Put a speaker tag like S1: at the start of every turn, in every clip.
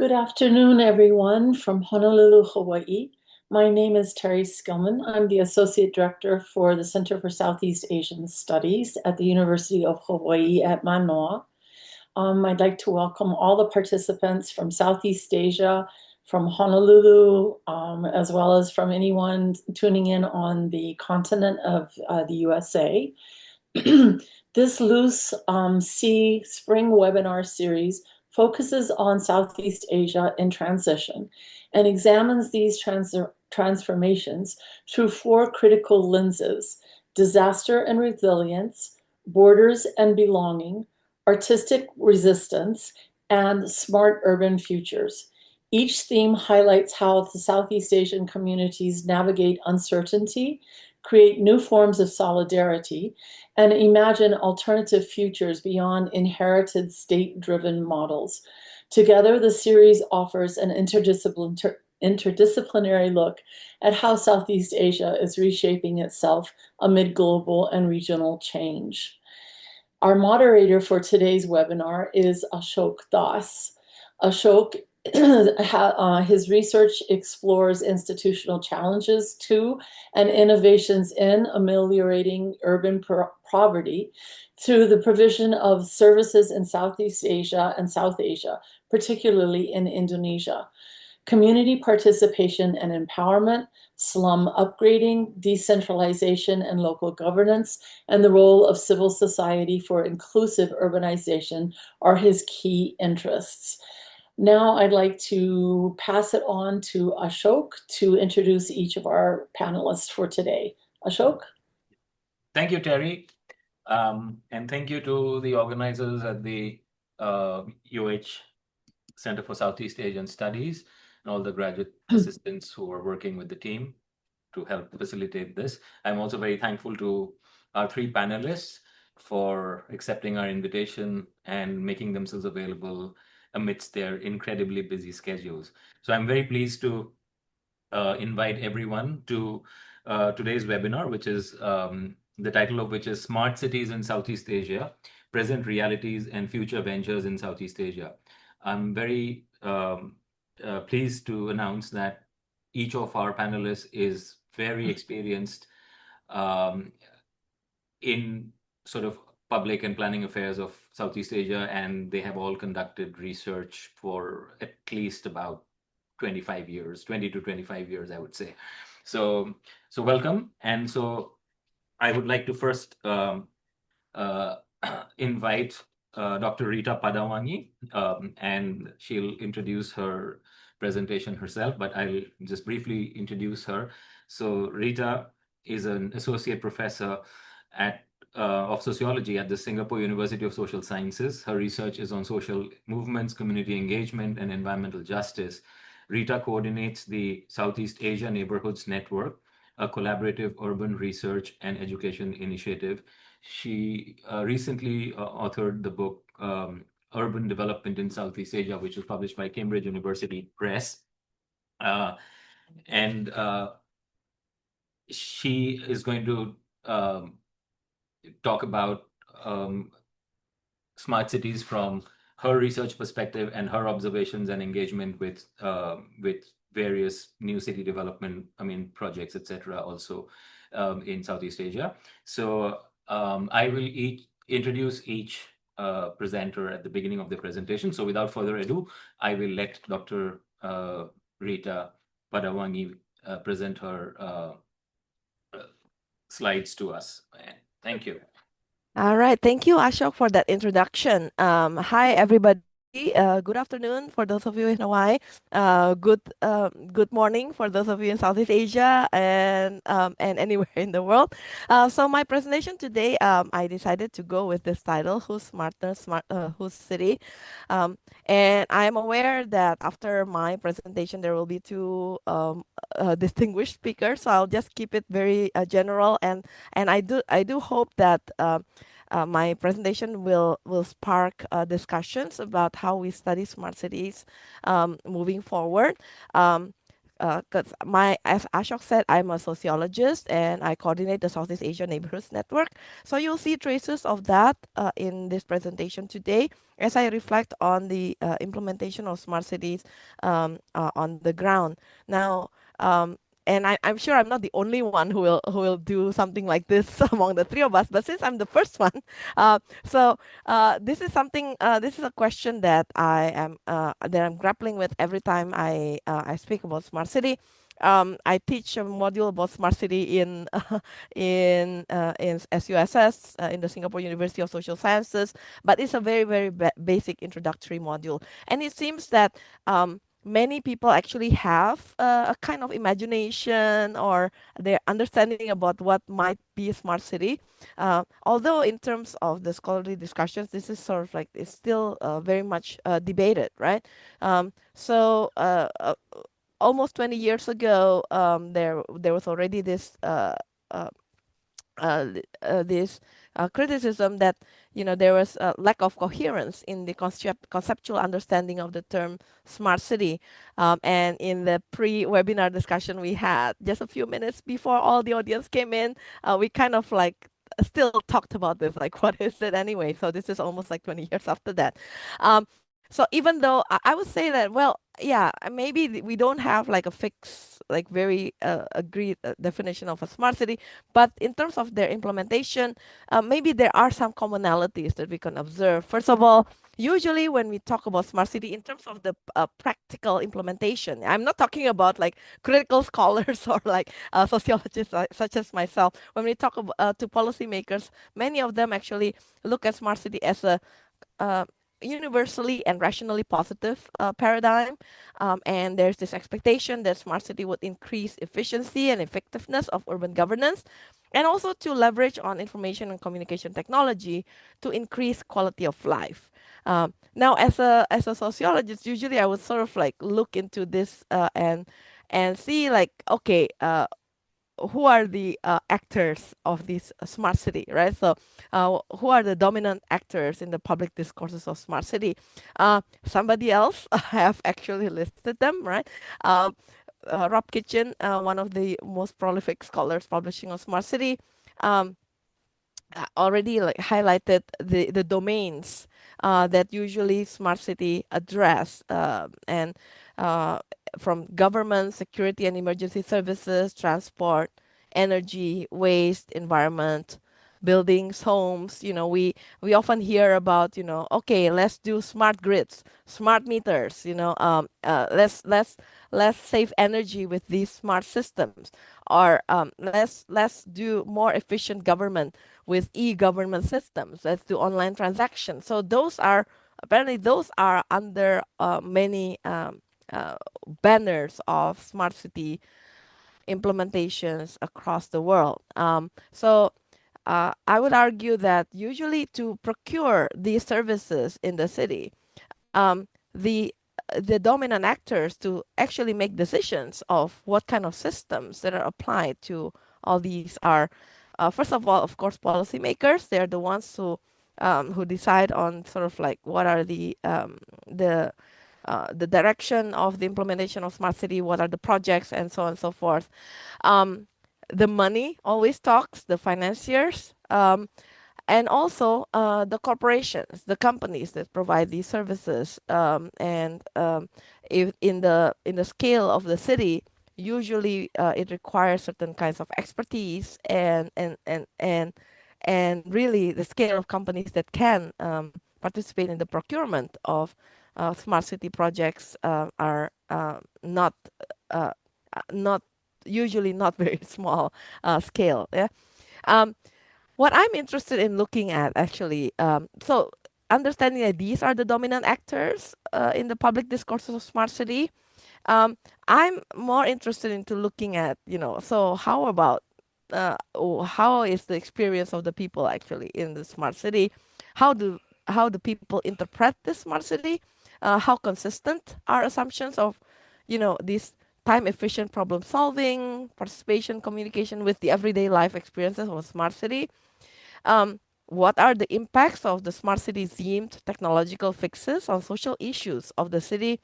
S1: Good afternoon, everyone from Honolulu, Hawaii. My name is Teri Skillman. I'm the Associate Director for the Center for Southeast Asian Studies at the University of Hawaii at Manoa. I'd like to welcome all the participants from Southeast Asia, from Honolulu, as well as from anyone tuning in on the continent of the USA. This Loose Sea Spring webinar series focuses on Southeast Asia in transition and examines these transformations through four critical lenses: disaster and resilience, borders and belonging, artistic resistance, and smart urban futures. Each theme highlights how the Southeast Asian communities navigate uncertainty, create new forms of solidarity, and imagine alternative futures beyond inherited state-driven models. Together, the series offers an interdisciplinary look at how Southeast Asia is reshaping itself amid global and regional change. Our moderator for today's webinar is Ashok Das. Ashok, his research explores institutional challenges to and innovations in ameliorating urban poverty through the provision of services in Southeast Asia and South Asia, particularly in Indonesia. Community participation and empowerment, slum upgrading, decentralization and local governance, and the role of civil society for inclusive urbanization are his key interests. Now I'd like to pass it on to Ashok to introduce each of our panelists for today. Ashok?
S2: Thank you, Teri. And thank you to the organizers at the UH Center for Southeast Asian Studies and all the graduate assistants who are working with the team to help facilitate this. I'm also very thankful to our three panelists for accepting our invitation and making themselves available amidst their incredibly busy schedules. So I'm very pleased to invite everyone to today's webinar, which is the title of which is Smart Cities in Southeast Asia, Present Realities and Future Ventures in Southeast Asia. I'm very pleased to announce that each of our panelists is very experienced in sort of public and planning affairs of Southeast Asia, and they have all conducted research for at least about 25 years, 20 to 25 years, I would say. So welcome. And so I would like to first invite Dr. Rita Padawangi, and she'll introduce her presentation herself, but I'll just briefly introduce her. So Rita is an associate professor of sociology at the Singapore University of Social Sciences. Her research is on social movements, community engagement, and environmental justice. Rita coordinates the Southeast Asia Neighborhoods Network, a collaborative urban research and education initiative. She recently authored the book Urban Development in Southeast Asia, which was published by Cambridge University Press. And she is going to talk about smart cities from her research perspective and her observations and engagement with various new city development, projects, etc. also in Southeast Asia. So I will introduce each presenter at the beginning of the presentation. So without further ado, I will let Dr. Rita Padawangi present her slides to us. Thank you.
S3: All right. Thank you, Ashok, for that introduction. Hi, everybody. Good afternoon for those of you in Hawaii. Good morning for those of you in Southeast Asia and anywhere in the world. So my presentation today, I decided to go with this title: Who's Smarter, Who's City? And I am aware that after my presentation there will be two distinguished speakers. So I'll just keep it very general, and I do hope that my presentation will spark discussions about how we study smart cities moving forward. because as Ashok said, I'm a sociologist and I coordinate the Southeast Asia Neighborhoods Network. So you'll see traces of that in this presentation today as I reflect on the implementation of smart cities on the ground. Now, and I'm sure I'm not the only one who will do something like this among the three of us. But since I'm the first one, so this is something. This is a question that I'm grappling with every time I speak about smart city. I teach a module about smart city in SUSS in the Singapore University of Social Sciences, but it's a very basic introductory module, and it seems that many people actually have a kind of imagination or their understanding about what might be a smart city. Although in terms of the scholarly discussions, this is sort of like it's still very much debated, right? Almost 20 years ago, there was already uh, this criticism that there was a lack of coherence in the conceptual understanding of the term smart city. And in the pre-webinar discussion we had just a few minutes before all the audience came in, we kind of like still talked about this, like what is it anyway? So this is almost like 20 years after that. So even though I would say that, well, yeah, maybe we don't have like a fixed, like very agreed definition of a smart city, but in terms of their implementation, maybe there are some commonalities that we can observe. First of all, usually when we talk about smart city in terms of the practical implementation, I'm not talking about like critical scholars or like sociologists such as myself. When we talk about, to policymakers, many of them actually look at smart city as a uh, universally and rationally positive paradigm. And there's this expectation that smart city would increase efficiency and effectiveness of urban governance, and also to leverage on information and communication technology to increase quality of life. Now, as a sociologist, usually I would sort of like look into this and see like, okay, who are the actors of this smart city, right? So who are the dominant actors in the public discourses of smart city? Somebody else have actually listed them, right? Rob Kitchen, one of the most prolific scholars publishing on smart city, um, already like highlighted the domains that usually smart city address, and uh, from government, security and emergency services, transport, energy, waste, environment, buildings, homes. We often hear about, okay, let's do smart grids, smart meters. Let's save energy with these smart systems, or let's do more efficient government with e-government systems. Let's do online transactions. So those are under many banners of smart city implementations across the world. I would argue that usually to procure these services in the city, the the dominant actors to actually make decisions of what kind of systems that are applied to all these are, first of all, of course, policymakers. They're the ones who decide on sort of like what are the direction of the implementation of smart city, what are the projects, and so on and so forth. Um, the money always talks, the financiers, and also the corporations, the companies that provide these services. If in the scale of the city, usually it requires certain kinds of expertise and really the scale of companies that can participate in the procurement of smart city projects are uh, not usually not very small scale. Yeah. Um, what I'm interested in looking at actually, so understanding that these are the dominant actors in the public discourses of smart city, I'm more interested into looking at, so how is the experience of the people actually in the smart city? How do people interpret this smart city? How consistent are assumptions of, this time efficient problem solving, participation, communication with the everyday life experiences of a smart city? What are the impacts of the smart city themed technological fixes on social issues of the city?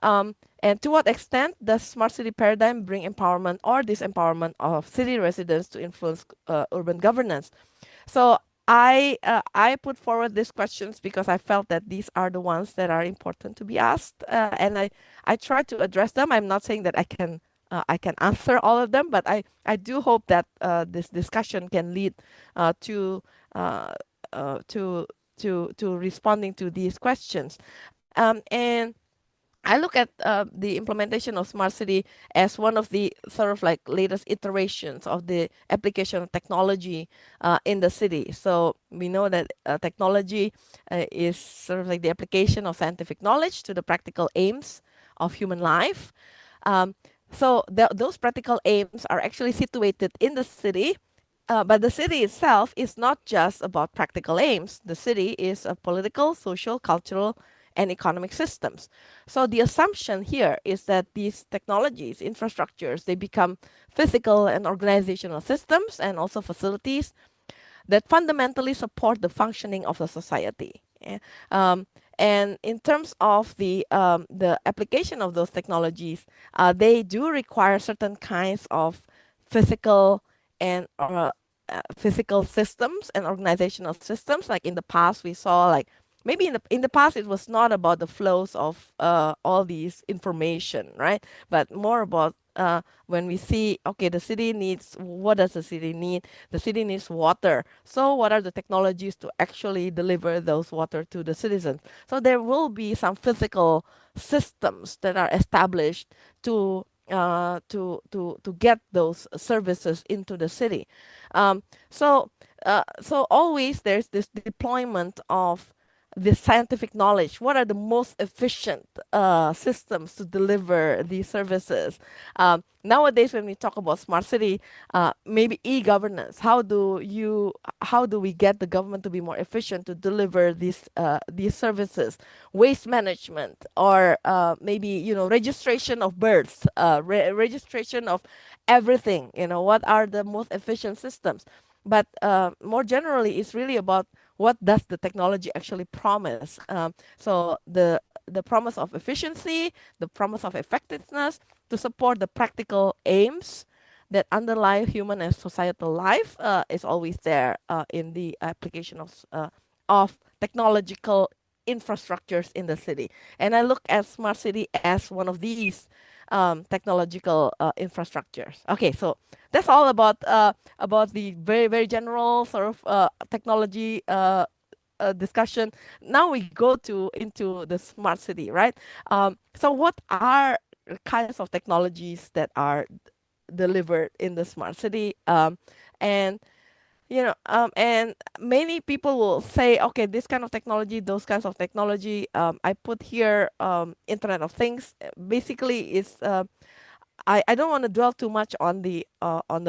S3: And to what extent does smart city paradigm bring empowerment or disempowerment of city residents to influence urban governance? So I put forward these questions because I felt that these are the ones that are important to be asked, and I try to address them. I'm not saying that I can answer all of them, but I do hope that this discussion can lead to uh, uh, to to responding to these questions. And I look at the implementation of smart city as one of the sort of like latest iterations of the application of technology in the city. So we know that technology is sort of like the application of scientific knowledge to the practical aims of human life. Um, so those practical aims are actually situated in the city, but the city itself is not just about practical aims. The city is a political, social, cultural, and economic systems. So the assumption here is that these technologies, infrastructures, they become physical and organizational systems and also facilities that fundamentally support the functioning of the society. Um, and in terms of the application of those technologies, they do require certain kinds of physical and physical systems and organizational systems. Like in the past, we saw like maybe in the past it was not about the flows of all these information, right? But more about when we see, okay, the city needs, what does the city need? The city needs water. So what are the technologies to actually deliver those water to the citizens? So there will be some physical systems that are established to to get those services into the city. Um, so always there's this deployment of this scientific knowledge. What are the most efficient systems to deliver these services? Nowadays, when we talk about smart city, maybe e-governance. How do we get the government to be more efficient to deliver these services? Waste management, or maybe registration of births, registration of everything. What are the most efficient systems? But more generally, it's really about what does the technology actually promise. So the promise of efficiency, the promise of effectiveness to support the practical aims that underlie human and societal life is always there in the application of technological infrastructures in the city. And I look at smart city as one of these technological infrastructures. Okay, so that's all about the very very general sort of technology discussion. Now we go to into the smart city, right? So what are kinds of technologies that are delivered in the smart city? And and many people will say, okay, this kind of technology, those kinds of technology. I put here Internet of Things. Basically, is I don't want to dwell too much on the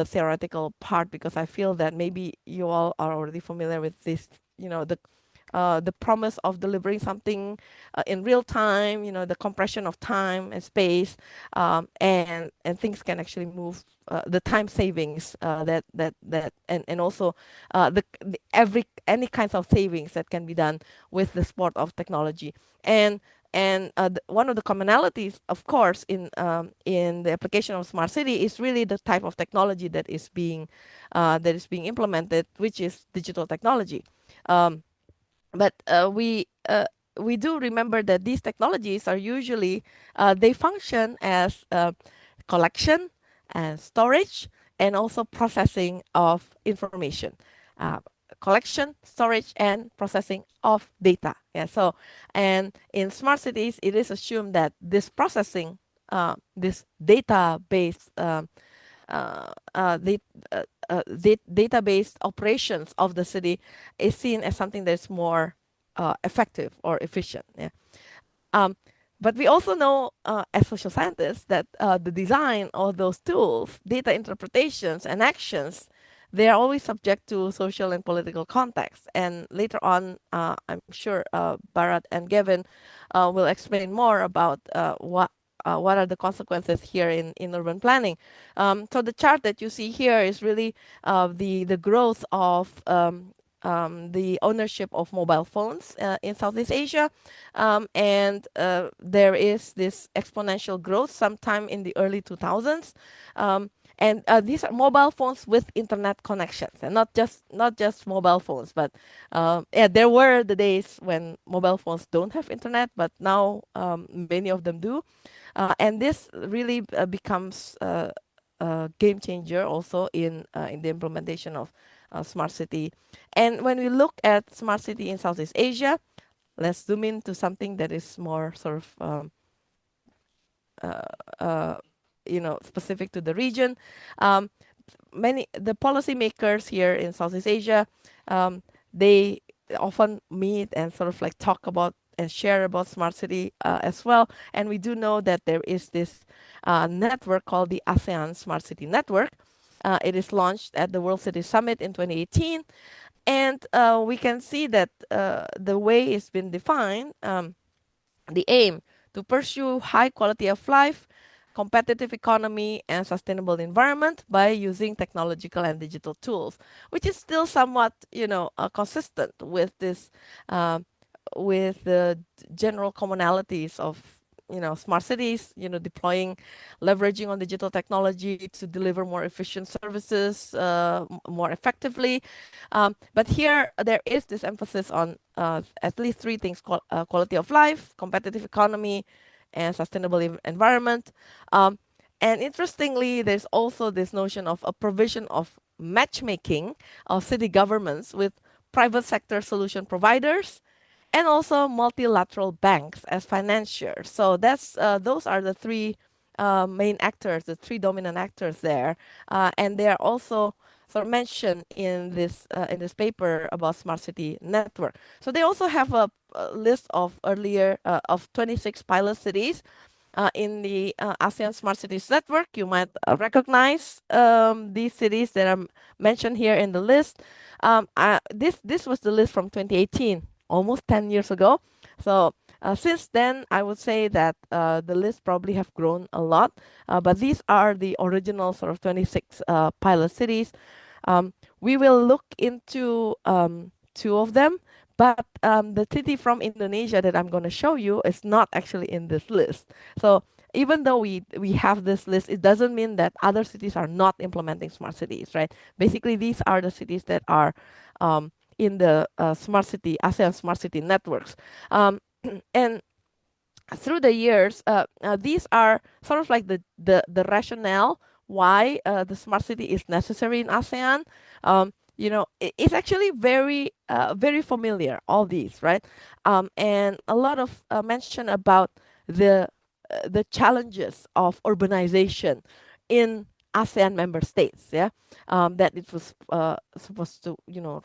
S3: theoretical part because I feel that maybe you all are already familiar with this. The promise of delivering something in real time. The compression of time and space, and things can actually move. The time savings and also the every any kinds of savings that can be done with the support of technology. And one of the commonalities, of course, in the application of smart city is really the type of technology that is being implemented, which is digital technology. But we do remember that these technologies are usually they function as collection and storage and also processing of information. Uh, Collection, storage, and processing of data. Yeah. So, and in smart cities, it is assumed that this processing, this database, the database operations of the city is seen as something that's more effective or efficient. Yeah. Um, but we also know, as social scientists, that the design of those tools, data interpretations, and actions, they are always subject to social and political context. And later on, I'm sure Bharat and Gavin will explain more about what are the consequences here in urban planning. So the chart that you see here is really the growth of the ownership of mobile phones in Southeast Asia. And there is this exponential growth sometime in the early 2000s. And these are mobile phones with internet connections, and not just mobile phones, but yeah, there were the days when mobile phones don't have internet, but now many of them do. And this really becomes a game changer also in the implementation of smart city. And when we look at smart city in Southeast Asia, let's zoom into something that is more sort of uh, uh, specific to the region. Um, Many the policymakers here in Southeast Asia, um, they often meet and sort of like talk about and share about smart city as well. And we do know that there is this network called the ASEAN Smart City Network. It is launched at the World City Summit in 2018, and we can see that the way it's been defined. The aim to pursue high quality of life, competitive economy, and sustainable environment by using technological and digital tools, which is still somewhat, consistent with this, with the general commonalities of smart cities, deploying, leveraging on digital technology to deliver more efficient services more effectively. But here there is this emphasis on at least three things: quality of life, competitive economy, and sustainable environment. Um, and interestingly, there's also this notion of a provision of matchmaking of city governments with private sector solution providers and also multilateral banks as financiers. So that's those are the three main actors, the three dominant actors there, and they are also sort of mentioned in this paper about smart city network. So they also have a list of earlier of 26 pilot cities in the ASEAN Smart Cities Network. You might recognize these cities that are mentioned here in the list. This was the list from 2018, almost 10 years ago. So since then, I would say that the list probably have grown a lot. But these are the original sort of 26 pilot cities. We will look into two of them, but the city from Indonesia that I'm going to show you is not actually in this list. So even though we have this list, it doesn't mean that other cities are not implementing smart cities, right? Basically, these are the cities that are in the smart city ASEAN smart city networks, and through the years, these are sort of like the rationale why the smart city is necessary in ASEAN. It's actually very familiar, all these, right? And a lot of mention about the the challenges of urbanization in ASEAN member states, yeah, that it was supposed to,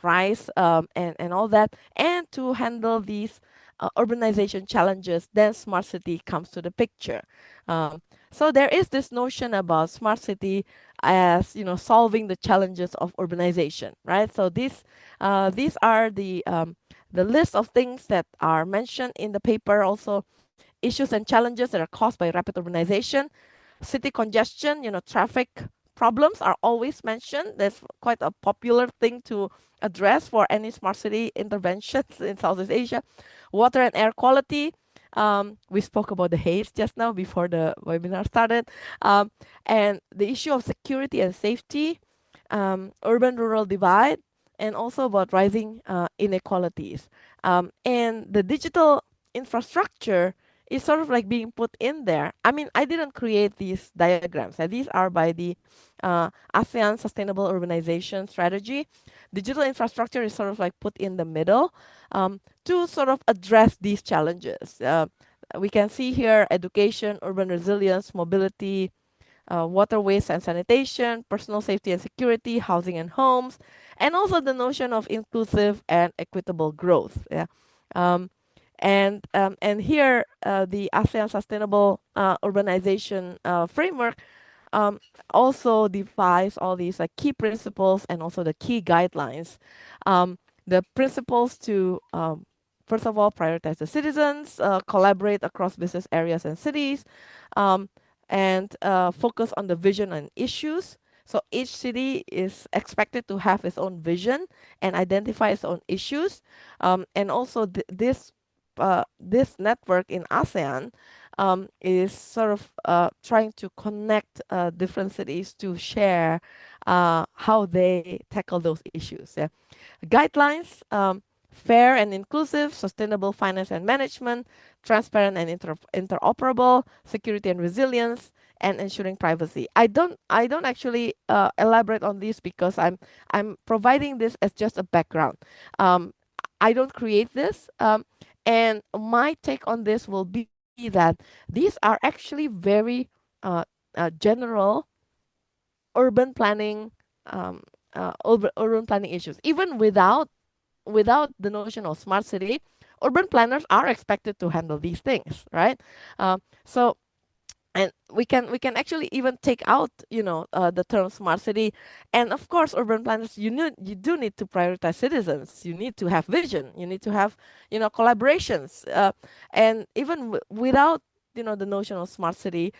S3: rise, and all that, and to handle these urbanization challenges, then smart city comes to the picture. Um, so there is this notion about smart city as solving the challenges of urbanization, right? So these are the list of things that are mentioned in the paper. Also, issues and challenges that are caused by rapid urbanization, city congestion, traffic problems are always mentioned. That's quite a popular thing to address for any smart city interventions in Southeast Asia. Water and air quality. We spoke about the haze just now before the webinar started. Um, and the issue of security and safety, urban-rural divide, and also about rising inequalities. And the digital infrastructure is sort of like being put in there. I mean, I didn't create these diagrams. These are by the ASEAN Sustainable Urbanization Strategy. Digital infrastructure is sort of like put in the middle to sort of address these challenges. We can see here education, urban resilience, mobility, waterways and sanitation, personal safety and security, housing and homes, and also the notion of inclusive and equitable growth. Yeah. Um, and here, the ASEAN Sustainable Urbanization Framework um, also defines all these like key principles and also the key guidelines. The principles to first of all prioritize the citizens, collaborate across business areas and cities, um, and focus on the vision and issues, So each city is expected to have its own vision and identify its own issues. And also this network in ASEAN is sort of trying to connect different cities to share how they tackle those issues. Yeah. Guidelines, fair and inclusive, sustainable finance and management, transparent and interoperable, security and resilience, and ensuring privacy. I don't actually elaborate on this because I'm providing this as just a background. Um, I don't create this, and my take on this will be that these are actually very uh, general urban planning urban planning issues. Even without the notion of smart city, urban planners are expected to handle these things, right? So and we can actually even take out the term smart city. And of course, urban planners, you do need to prioritize citizens. You need to have vision. You need to have collaborations. And even without the notion of smart city,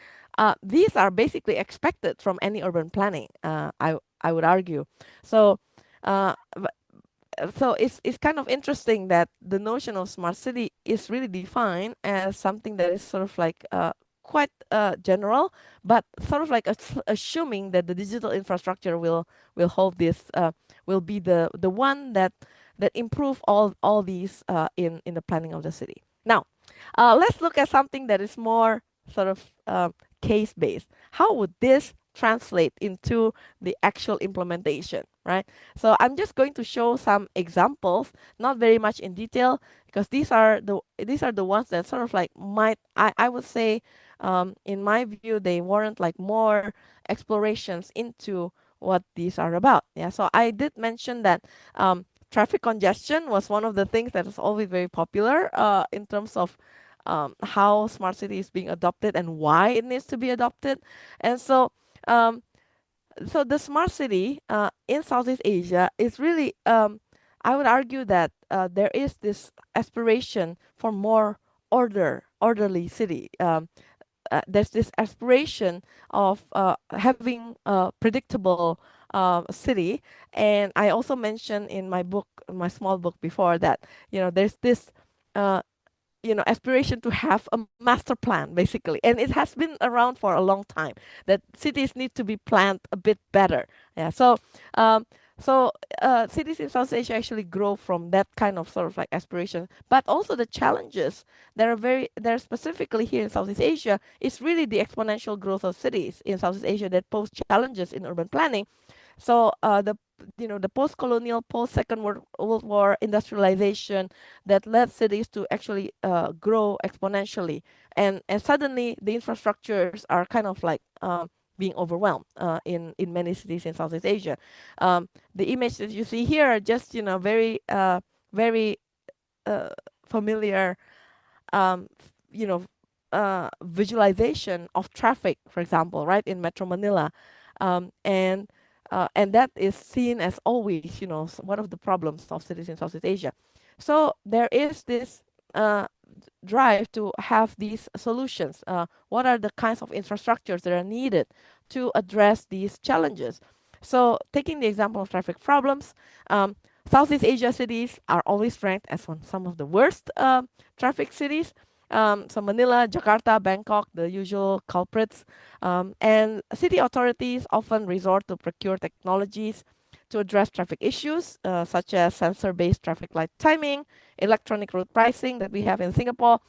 S3: these are basically expected from any urban planning. I would argue. So uh, so it's kind of interesting that the notion of smart city is really defined as something that is sort of like quite general, but sort of like assuming that the digital infrastructure will hold this will be the one that improve all these in the planning of the city. Now, let's look at something that is more sort of case based. How would this translate into the actual implementation, right? So I'm just going to show some examples, not very much in detail, because these are the ones that sort of like I would say, in my view, they warrant like more explorations into what these are about. Yeah. So I did mention that traffic congestion was one of the things that is always very popular in terms of how smart city is being adopted and why it needs to be adopted. And um, so the smart city in Southeast Asia is really, I would argue that there is this aspiration for more orderly city. There's this aspiration of having a predictable city. And I also mentioned in my book, my small book before, that there's this uh, aspiration to have a master plan, basically. And it has been around for a long time that cities need to be planned a bit better. Yeah. Um, cities in South Asia actually grow from that kind of sort of like aspiration, but also the challenges that are specifically here in Southeast Asia is really the exponential growth of cities in Southeast Asia that pose challenges in urban planning. So the post-colonial, post-Second World War industrialization that led cities to actually grow exponentially, and suddenly the infrastructures are kind of like being overwhelmed in many cities in Southeast Asia. The image that you see here are just very uh, familiar um, you know, visualization of traffic, for example, right in Metro Manila, and that is seen as always, one of the problems of cities in Southeast Asia. So there is this uh, drive to have these solutions. What are the kinds of infrastructures that are needed to address these challenges? So, taking the example of traffic problems, Southeast Asia cities are always ranked as some of the worst traffic cities. So Manila, Jakarta, Bangkok, the usual culprits. And city authorities often resort to procure technologies to address traffic issues, such as sensor-based traffic light timing, electronic road pricing that we have in Singapore,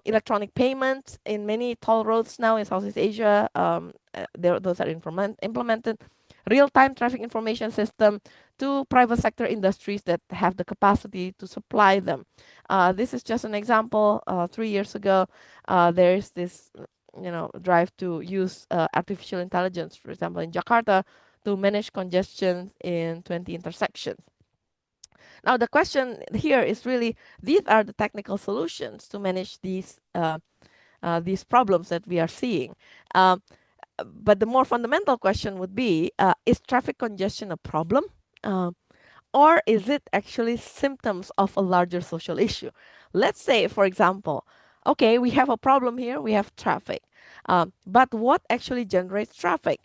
S3: electronic payments in many toll roads now in Southeast Asia. Those are implemented. Real-time traffic information system to private sector industries that have the capacity to supply them. This is just an example. 3 years ago, there's this drive to use artificial intelligence, for example, in Jakarta to manage congestion in 20 intersections. Now, the question here is really, these are the technical solutions to manage these problems that we are seeing. Um, but the more fundamental question would be, is traffic congestion a problem? Uh, or is it actually symptoms of a larger social issue? Let's say, for example, okay, we have a problem here, we have traffic. But what actually generates traffic?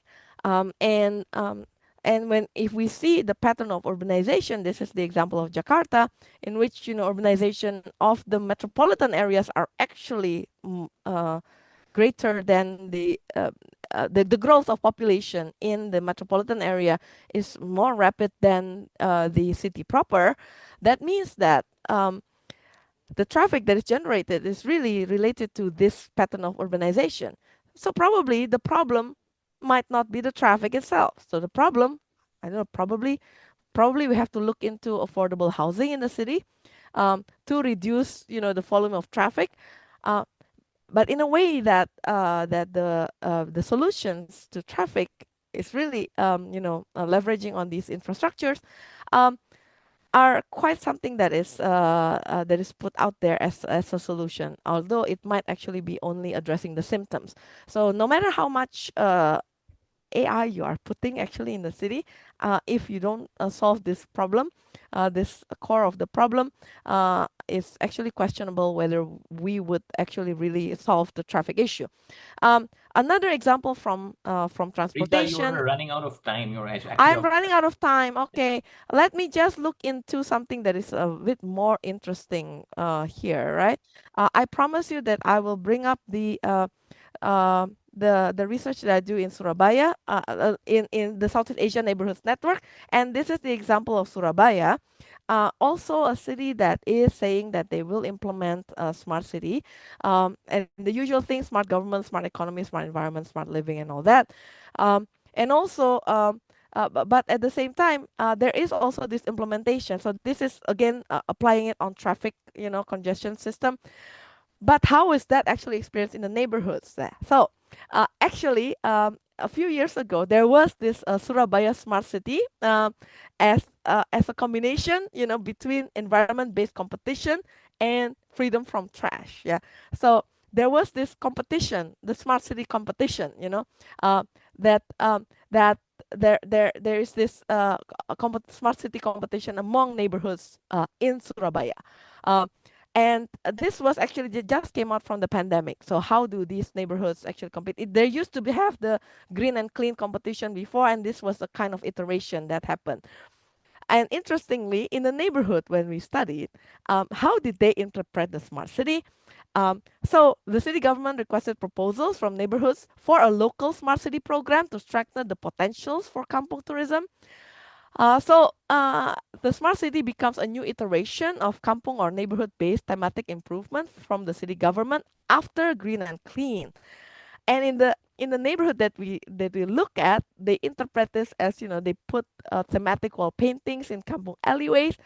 S3: Um, and um, and if we see the pattern of urbanization, this is the example of Jakarta, in which urbanization of the metropolitan areas are actually greater than the growth of population in the metropolitan area is more rapid than the city proper. That means that the traffic that is generated is really related to this pattern of urbanization. So probably the problem might not be the traffic itself. So the problem, I don't know, probably we have to look into affordable housing in the city to reduce, the volume of traffic. Uh, but in a way that the solutions to traffic is really leveraging on these infrastructures. Um, are quite something that is put out there as a solution, although it might actually be only addressing the symptoms. So no matter how much AI you are putting actually in the city, if you don't solve this problem, this core of the problem, is actually questionable whether we would actually really solve the traffic issue. Another example from
S2: Rita,
S3: transportation.
S2: you're running out of time. You're actually
S3: I'm running out of time. Okay, let me just look into something that is a bit more interesting here, right? I promise you that I will bring up the research that I do in Surabaya, in the Southeast Asia Neighborhoods Network, and this is the example of Surabaya. Also, a city that is saying that they will implement a smart city, and the usual things: smart government, smart economy, smart environment, smart living, and all that. And also, but at the same time, there is also this implementation. So this is again applying it on traffic, congestion system. But how is that actually experienced in the neighborhoods there? So actually, a few years ago, there was this Surabaya Smart City as a combination, between environment-based competition and freedom from trash. Yeah. So there was this competition, the smart city competition. That that there is this smart city competition among neighborhoods in Surabaya. Uh, and this was actually just came out from the pandemic. So how do these neighborhoods actually compete? There used to have the green and clean competition before, and this was a kind of iteration that happened. And interestingly, in the neighborhood when we studied, how did they interpret the smart city? So the city government requested proposals from neighborhoods for a local smart city program to strengthen the potentials for kampung tourism. The smart city becomes a new iteration of kampung or neighborhood-based thematic improvements from the city government after green and clean. And in the neighborhood that we look at, they interpret this as they put thematic wall paintings in kampung alleyways,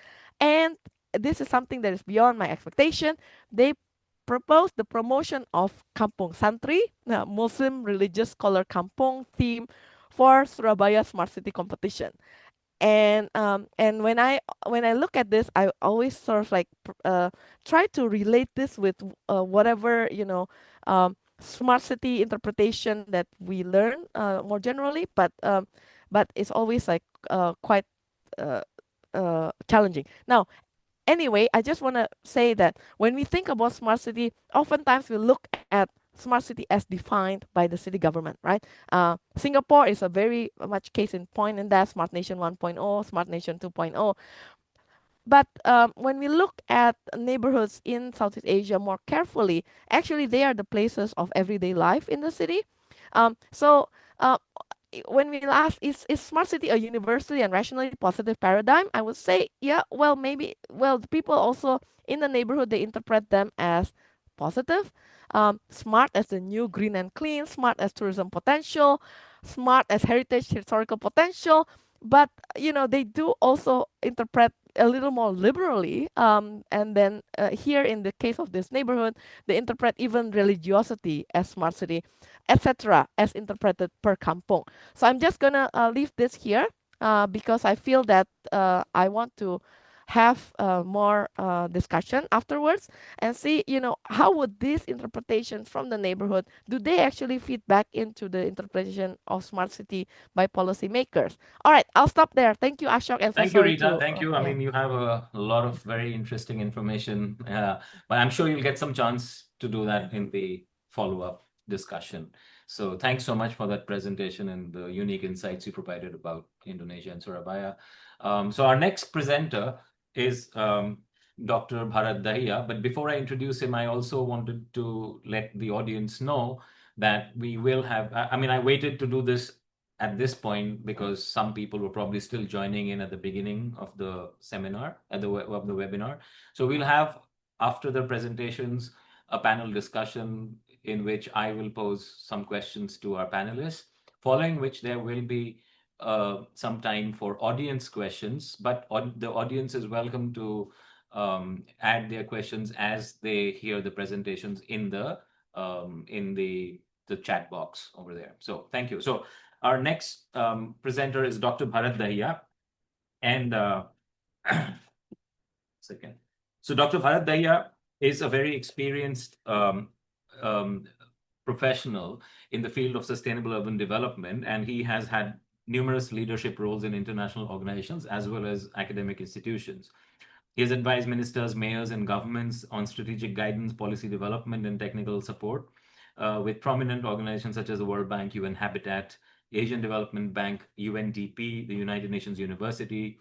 S3: and this is something that is beyond my expectation. They propose the promotion of kampung santri, Muslim religious scholar kampung theme for Surabaya Smart City competition. And when I look at this, I always sort of like try to relate this with whatever smart city interpretation that we learn more generally, but it's always like quite uh, challenging. Now, anyway, I just want to say that when we think about smart city, oftentimes we look at smart city as defined by the city government, right? Singapore is a very much case in point in that Smart Nation 1.0, Smart Nation 2.0. But when we look at neighborhoods in Southeast Asia more carefully, actually they are the places of everyday life in the city. So when we ask, is smart city a universally and rationally positive paradigm? I would say, yeah, well, maybe, well, the people also in the neighborhood, they interpret them as positive. Smart as the new green and clean, smart as tourism potential, smart as heritage historical potential. But, they do also interpret a little more liberally. And then here in the case of this neighborhood, they interpret even religiosity as smart city, etc., as interpreted per kampung. So I'm just gonna leave this here because I feel that I want to have more discussion afterwards and see, how would these interpretations from the neighborhood, do they actually feed back into the interpretation of smart city by policymakers? All right, I'll stop there. Thank you, Ashok, and so
S2: Thank you,
S3: sorry
S2: Rita.
S3: to
S2: Thank you. I mean, you have a lot of very interesting information, but I'm sure you'll get some chance to do that in the follow-up discussion. So thanks so much for that presentation and the unique insights you provided about Indonesia and Surabaya. So our next presenter is Dr. Bharat Dahiya. But before I introduce him, I also wanted to let the audience know that we will have, I mean, I waited to do this at this point because some people were probably still joining in at the beginning of the seminar, of the webinar. So we'll have, after the presentations, a panel discussion in which I will pose some questions to our panelists, following which there will be some time for audience questions, but the audience is welcome to add their questions as they hear the presentations in the chat box over there. So thank you. So our next presenter is Dr. Bharat Dahiya, and second. So Dr. Bharat Dahiya is a very experienced um, professional in the field of sustainable urban development, and he has had numerous leadership roles in international organizations as well as academic institutions. He has advised ministers, mayors, and governments on strategic guidance, policy development, and technical support with prominent organizations such as the World Bank, UN Habitat, Asian Development Bank, UNDP, the United Nations University,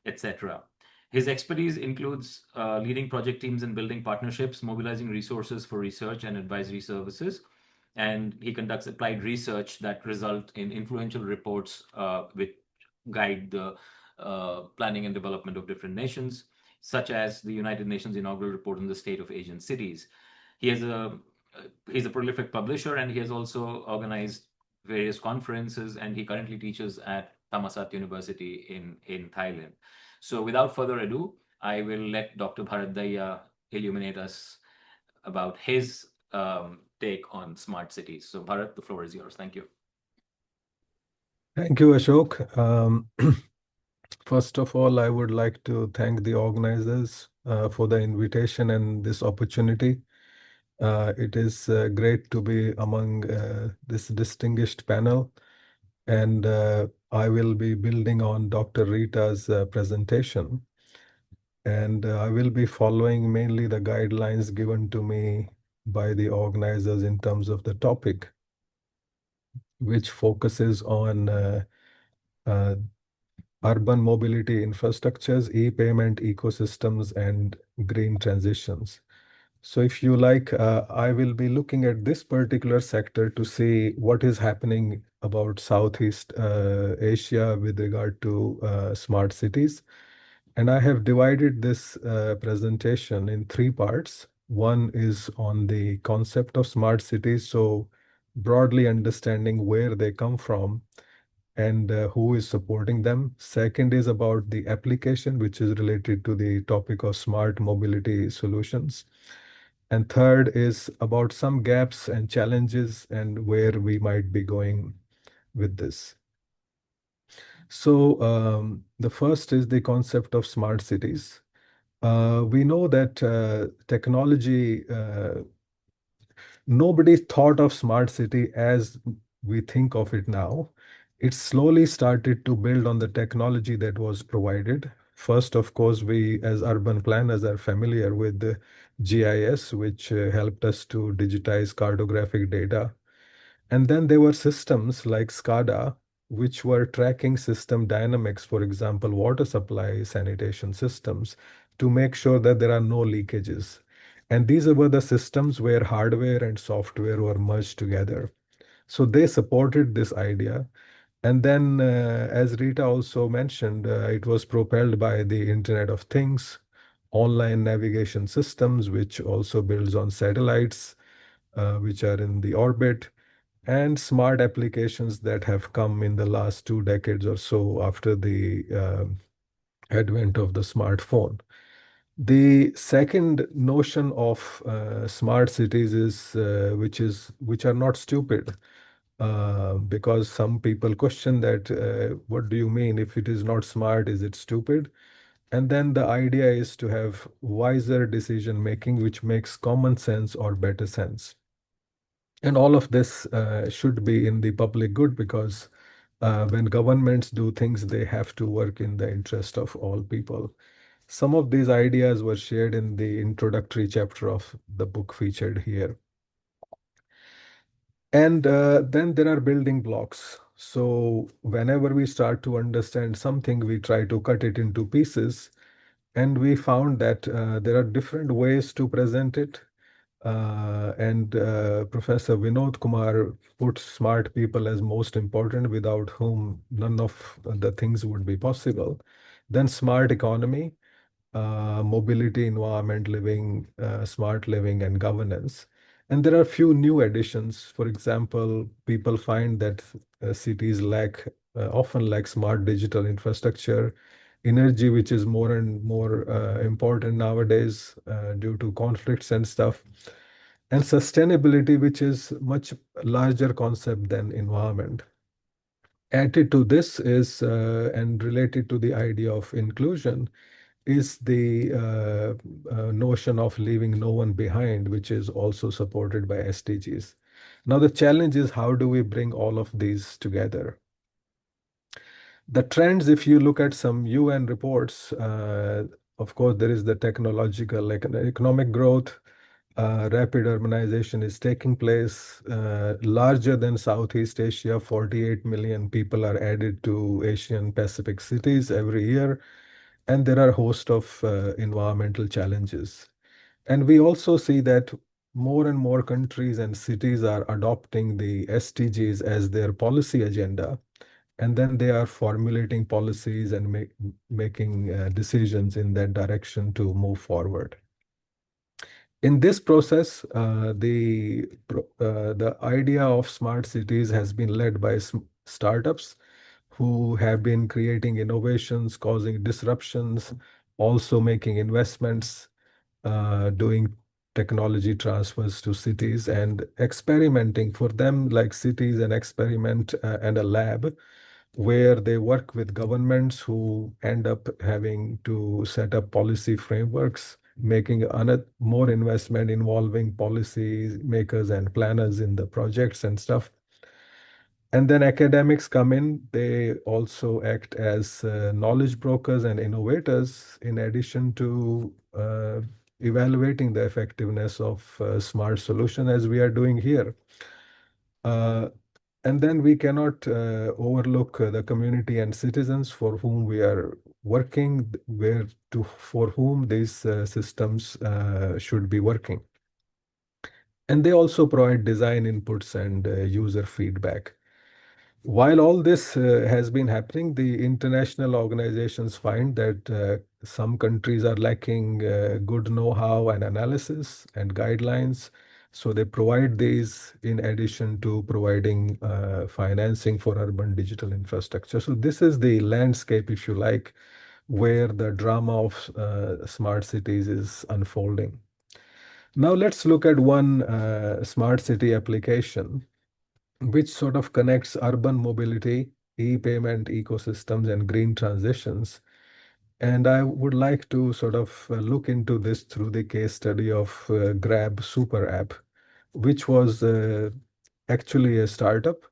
S2: etc. His expertise includes leading project teams and building partnerships, mobilizing resources for research and advisory services. And he conducts applied research that result in influential reports which guide the planning and development of different nations, such as the United Nations inaugural report on the state of Asian cities. He has he's a prolific publisher, and he has also organized various conferences, and he currently teaches at Thammasat University in Thailand. So without further ado, I will let Dr. Bharat Dahiya illuminate us about his take on smart cities. So Bharat, the floor is yours. Thank you.
S4: Thank you, Ashok. First of all, I would like to thank the organizers for the invitation and this opportunity. It is great to be among this distinguished panel, and I will be building on Dr. Rita's presentation, and I will be following mainly the guidelines given to me by the organizers in terms of the topic, which focuses on urban mobility infrastructures, e-payment ecosystems, and green transitions. So if you like, I will be looking at this particular sector to see what is happening about Southeast Asia with regard to smart cities. And I have divided this presentation in three parts. One is on the concept of smart cities, so broadly understanding where they come from and who is supporting them. Second is about the application, which is related to the topic of smart mobility solutions. And third is about some gaps and challenges and where we might be going with this. So the first is the concept of smart cities. We know that technology, nobody thought of smart city as we think of it now. It slowly started to build on the technology that was provided. First, of course, we as urban planners are familiar with the GIS, which helped us to digitize cartographic data. And then there were systems like SCADA, which were tracking system dynamics, for example, water supply, sanitation systems, to make sure that there are no leakages. And these were the systems where hardware and software were merged together. So they supported this idea. And then, as Rita also mentioned, it was propelled by the Internet of Things, online navigation systems, which also builds on satellites, which are in the orbit, and smart applications that have come in the last 2 decades or so after the advent of the smartphone. The second notion of smart cities is which are not stupid, because some people question that what do you mean if it is not smart? Is it stupid? And then the idea is to have wiser decision making, which makes common sense or better sense. And all of this should be in the public good, because when governments do things, they have to work in the interest of all people. Some of these ideas were shared in the introductory chapter of the book featured here. And then there are building blocks. So whenever we start to understand something, we try to cut it into pieces. And we found that there are different ways to present it. And Professor Vinod Kumar put smart people as most important, without whom none of the things would be possible. Then smart economy, mobility, environment, living, smart living, and governance. And there are few new additions. For example, people find that cities often lack smart digital infrastructure, energy, which is more and more important nowadays due to conflicts and stuff, and sustainability, which is much larger concept than environment. Added to this is and related to the idea of inclusion is the notion of leaving no one behind, which is also supported by SDGs. Now, the challenge is, how do we bring all of these together? The trends, if you look at some UN reports, of course, there is the technological, economic growth, rapid urbanization is taking place. Larger than Southeast Asia, 48 million people are added to Asian Pacific cities every year. And there are a host of environmental challenges. And we also see that more and more countries and cities are adopting the SDGs as their policy agenda. And then they are formulating policies and making decisions in that direction to move forward. In this process, the idea of smart cities has been led by startups who have been creating innovations, causing disruptions, also making investments, doing technology transfers to cities and experimenting. For them, like cities, an experiment and a lab where they work with governments who end up having to set up policy frameworks, making more investment involving policy makers and planners in the projects and stuff. And then academics come in. They also act as knowledge brokers and innovators, in addition to evaluating the effectiveness of smart solution, as we are doing here. And then we cannot overlook the community and citizens for whom we are working, for whom these systems should be working. And they also provide design inputs and user feedback. While all this has been happening, the international organizations find that some countries are lacking good know-how and analysis and guidelines. So they provide these in addition to providing financing for urban digital infrastructure. So this is the landscape, if you like, where the drama of smart cities is unfolding. Now let's look at one smart city application which sort of connects urban mobility, e-payment ecosystems, and green transitions. And I would like to sort of look into this through the case study of Grab Super App, which was actually a startup.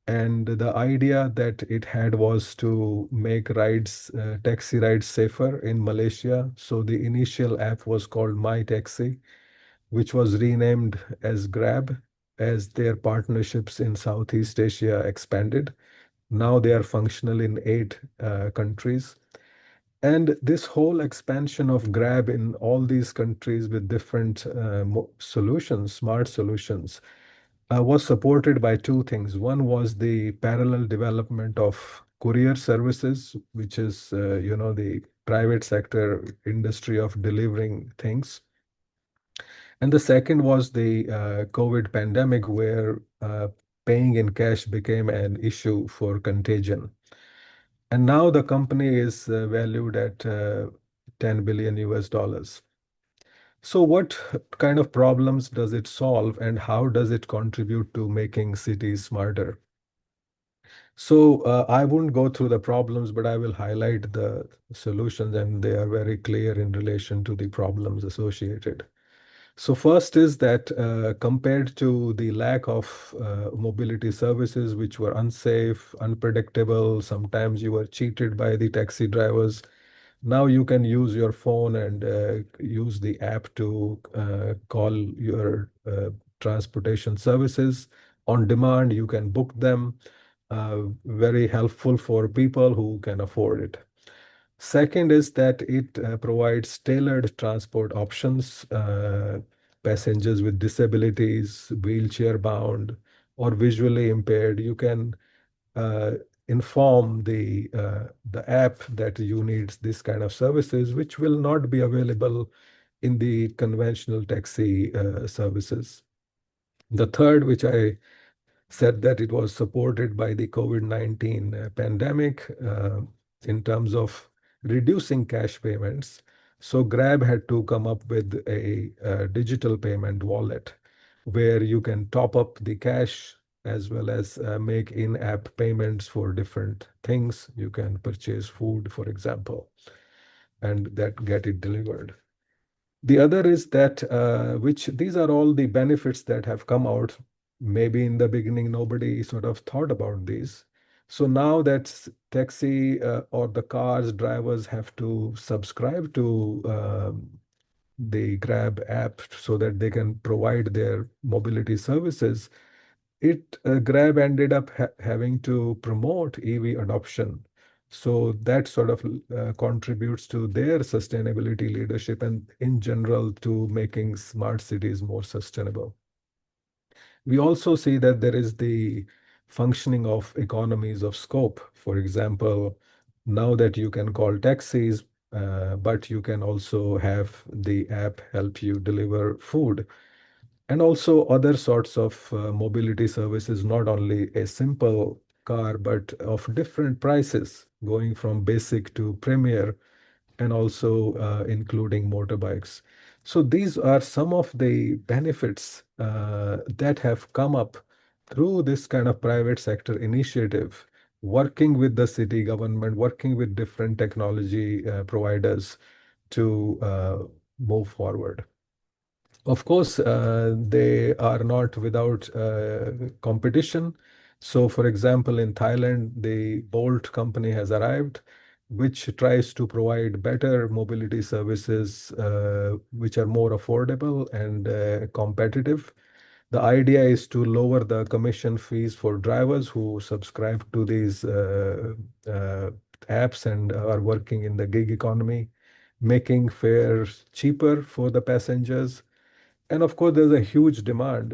S4: And the idea that it had was to make taxi rides safer in Malaysia. So the initial app was called My Taxi, which was renamed as Grab as their partnerships in Southeast Asia expanded. Now they are functional in 8 countries. And this whole expansion of Grab in all these countries with different solutions, smart solutions, was supported by two things. One was the parallel development of courier services, which is, the private sector industry of delivering things. And the second was the COVID pandemic, where paying in cash became an issue for contagion. And now the company is valued at 10 billion US dollars. So what kind of problems does it solve, and how does it contribute to making cities smarter? So I won't go through the problems, but I will highlight the solutions, and they are very clear in relation to the problems associated. So first is that compared to the lack of mobility services, which were unsafe, unpredictable, sometimes you were cheated by the taxi drivers. Now you can use your phone and use the app to call your transportation services on demand. You can book them. Very helpful for people who can afford it. Second is that it provides tailored transport options. Passengers with disabilities, wheelchair bound, or visually impaired, you can uh, inform the app that you need this kind of services, which will not be available in the conventional taxi services. The third, which I said, that it was supported by the COVID-19 pandemic in terms of reducing cash payments. So Grab had to come up with a digital payment wallet where you can top up the cash as well as make in-app payments for different things. You can purchase food, for example, and that get it delivered. The other is that, which these are all the benefits that have come out. Maybe in the beginning, nobody sort of thought about these. So now that taxi or the cars drivers have to subscribe to the Grab app so that they can provide their mobility services, Grab ended up having to promote EV adoption. So that sort of contributes to their sustainability leadership and in general to making smart cities more sustainable. We also see that there is the functioning of economies of scope. For example, now that you can call taxis, but you can also have the app help you deliver food and also other sorts of mobility services, not only a simple car, but of different prices, going from basic to premier, and also including motorbikes. So these are some of the benefits that have come up through this kind of private sector initiative, working with the city government, working with different technology providers to move forward. Of course, they are not without competition. So, for example, in Thailand, the Bolt company has arrived, which tries to provide better mobility services, which are more affordable and competitive. The idea is to lower the commission fees for drivers who subscribe to these apps and are working in the gig economy, making fares cheaper for the passengers. And of course, there's a huge demand.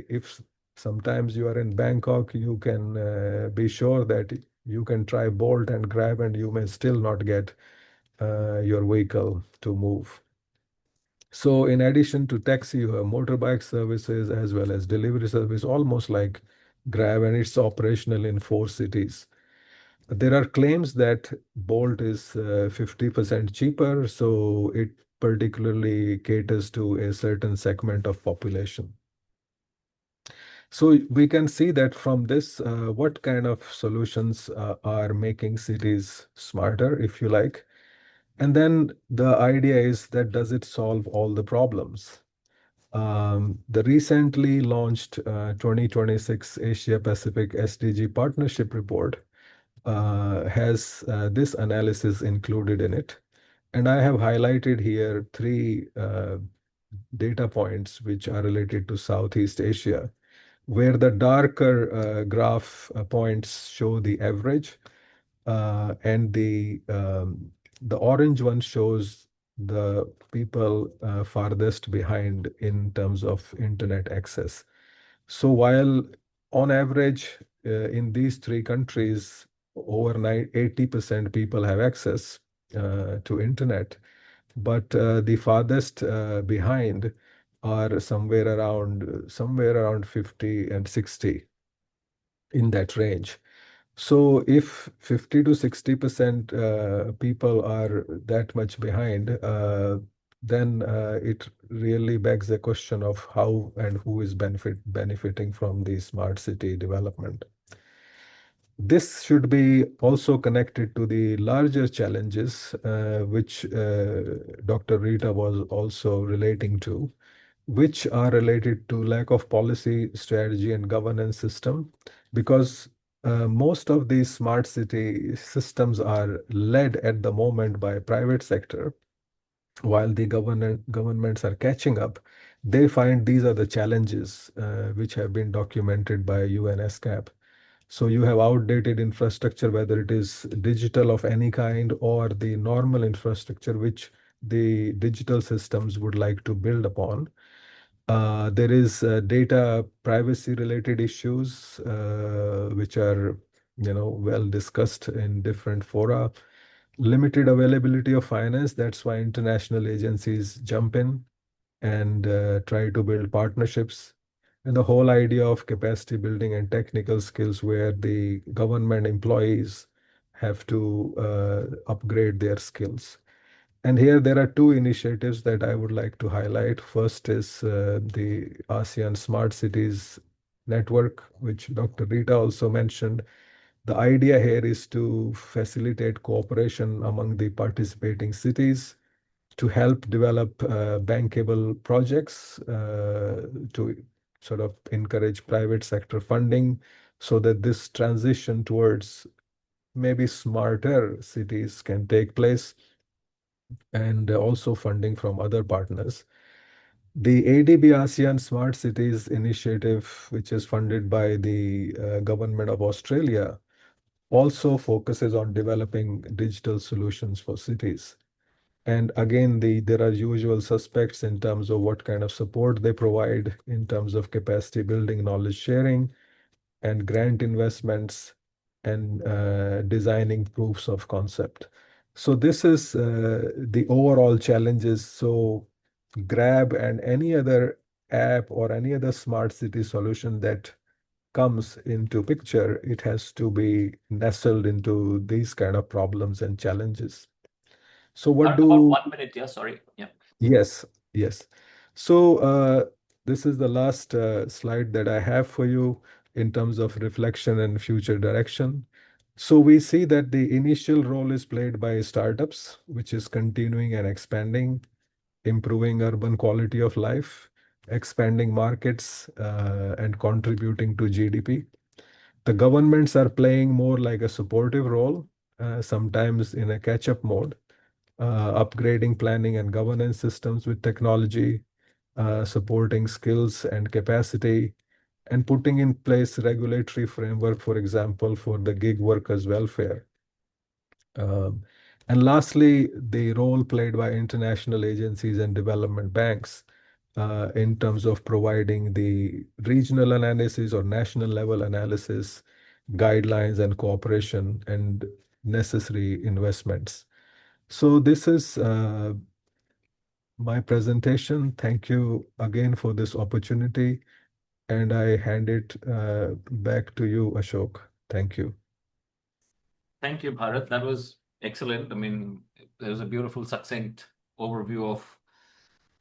S4: If sometimes you are in Bangkok, you can be sure that you can try Bolt and Grab, and you may still not get your vehicle to move. So, in addition to taxi, you have motorbike services as well as delivery service, almost like Grab, and it's operational in 4 cities. There are claims that Bolt is 50% cheaper, so it particularly caters to a certain segment of population. So we can see that from this, what kind of solutions are making cities smarter, if you like. And then the idea is that does it solve all the problems? The recently launched 2026 Asia Pacific SDG Partnership Report has this analysis included in it. And I have highlighted here 3 data points which are related to Southeast Asia, where the darker graph points show the average, and the orange one shows the people farthest behind in terms of internet access. So while on average in these 3 countries, over 80% people have access to internet, but the farthest behind are somewhere around 50 and 60 in that range. So if 50 to 60% people are that much behind, then it really begs the question of how and who is benefiting from the smart city development. This should be also connected to the larger challenges, which Dr. Rita was also relating to, which are related to lack of policy, strategy, and governance system, because most of these smart city systems are led at the moment by private sector. while the governments are catching up, they find these are the challenges which have been documented by UNESCAP. So you have outdated infrastructure, whether it is digital of any kind or the normal infrastructure which the digital systems would like to build upon. There is data privacy related issues which are, well discussed in different fora. Limited availability of finance. That's why international agencies jump in and try to build partnerships. And the whole idea of capacity building and technical skills, where the government employees have to upgrade their skills. And here there are two initiatives that I would like to highlight. First is the ASEAN Smart Cities Network, which Dr. Rita also mentioned. The idea here is to facilitate cooperation among the participating cities to help develop bankable projects to sort of encourage private sector funding so that this transition towards maybe smarter cities can take place, and also funding from other partners. The ADB ASEAN Smart Cities initiative, which is funded by the government of Australia, also focuses on developing digital solutions for cities. And again, there are usual suspects in terms of what kind of support they provide in terms of capacity building, knowledge sharing, and grant investments, and designing proofs of concept. So this is the overall challenges. So Grab and any other app or any other smart city solution that comes into picture, it has to be nestled into these kind of problems and challenges. So what
S2: About
S4: do
S2: 1 minute, yeah, sorry. Yeah.
S4: Yes, yes. So this is the last slide that I have for you in terms of reflection and future direction. So we see that the initial role is played by startups, which is continuing and expanding, improving urban quality of life, expanding markets, and contributing to GDP. The governments are playing more like a supportive role, sometimes in a catch-up mode, upgrading planning and governance systems with technology, supporting skills and capacity, and putting in place regulatory framework, for example, for the gig workers' welfare. Um, and lastly, the role played by international agencies and development banks in terms of providing the regional analysis or national level analysis, guidelines and cooperation and necessary investments. So this is my presentation. Thank you again for this opportunity, and I hand it back to you, Ashok. Thank you.
S2: Thank you, Bharat. That was excellent. I mean, there was a beautiful, succinct overview of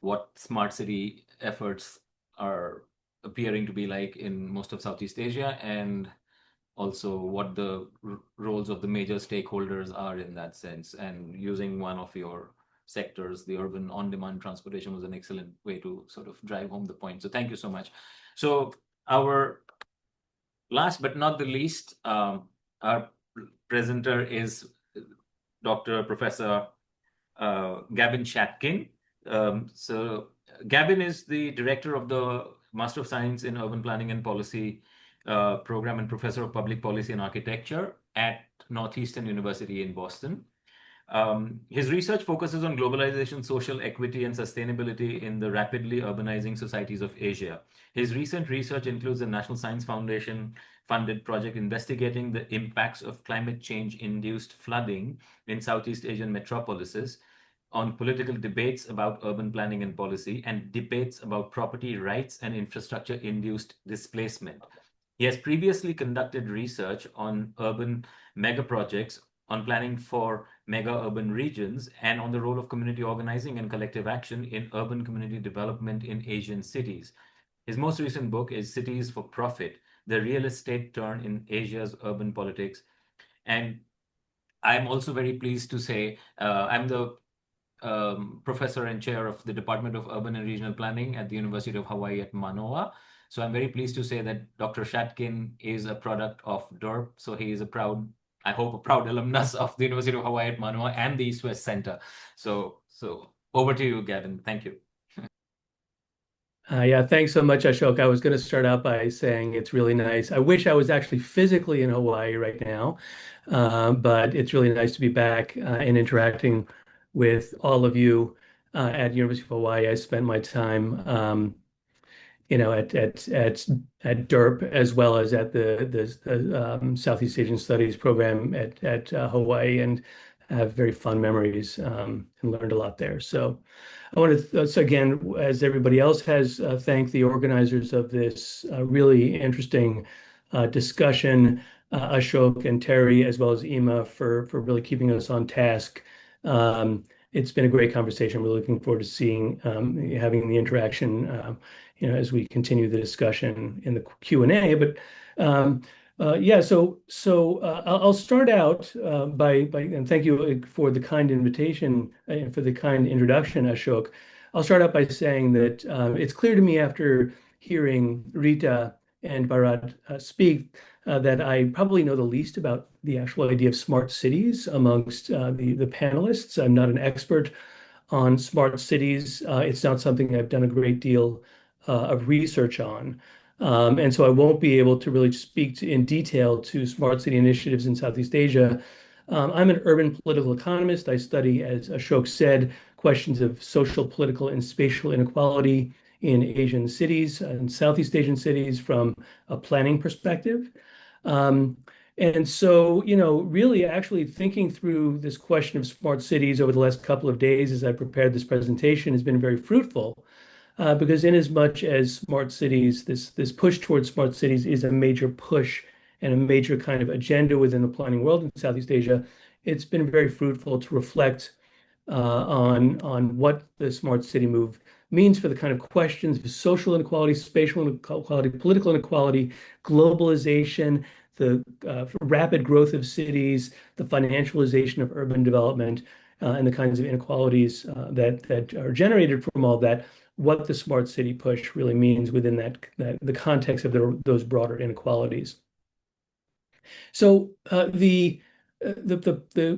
S2: what smart city efforts are appearing to be like in most of Southeast Asia, and also what the roles of the major stakeholders are in that sense. And using one of your sectors, the urban on-demand transportation, was an excellent way to sort of drive home the point. So thank you so much. So our last but not the least, our presenter is Dr. Professor Gavin Shatkin. So Gavin is the director of the Master of Science in Urban Planning and Policy program and professor of public policy and architecture at Northeastern University in Boston. His research focuses on globalization, social equity, and sustainability in the rapidly urbanizing societies of Asia. His recent research includes the National Science Foundation funded project investigating the impacts of climate change-induced flooding in Southeast Asian metropolises, on political debates about urban planning and policy, and debates about property rights and infrastructure-induced displacement. He has previously conducted research on urban mega projects, on planning for mega urban regions, and on the role of community organizing and collective action in urban community development in Asian cities. His most recent book is Cities for Profit: The Real Estate Turn in Asia's Urban Politics. And I'm also very pleased to say I'm the professor and chair of the Department of Urban and Regional Planning at the University of Hawaii at Manoa. So I'm very pleased to say that Dr. Shatkin is a product of DERP. So he is a proud, I hope, a proud alumnus of the University of Hawaii at Manoa and the East West Center. So Over to you, Gavin. Thank you.
S5: Yeah, thanks so much, Ashok. I was going to start out by saying it's really nice. I wish I was actually physically in Hawaii right now, but it's really nice to be back and interacting with all of you at University of Hawaii. I spent my time, at DERP as well as at the Southeast Asian Studies program at Hawaii, and have very fun memories and learned a lot there. So I want to, so again, as everybody else has, thank the organizers of this really interesting discussion, Ashok and Teri, as well as Ima, for really keeping us on task. It's been a great conversation. We're looking forward to seeing, having the interaction, as we continue the discussion in the Q&A. But yeah, I'll start out and thank you for the kind invitation and for the kind introduction, Ashok. I'll start out by saying that it's clear to me after hearing Rita and Bharat speak that I probably know the least about the actual idea of smart cities amongst the panelists. I'm not an expert on smart cities. It's not something I've done a great deal of research on. And so I won't be able to really speak in detail to smart city initiatives in Southeast Asia. I'm an urban political economist. I study, as Ashok said, questions of social, political, and spatial inequality in Asian cities and Southeast Asian cities from a planning perspective. And so, really actually thinking through this question of smart cities over the last couple of days as I prepared this presentation has been very fruitful. Because in as much as smart cities, this push towards smart cities is a major push and a major kind of agenda within the planning world in Southeast Asia, it's been very fruitful to reflect on what the smart city move means for the kind of questions of social inequality, spatial inequality, political inequality, globalization, the rapid growth of cities, the financialization of urban development, and the kinds of inequalities that are generated from all that, what the smart city push really means within the context of those broader inequalities. So the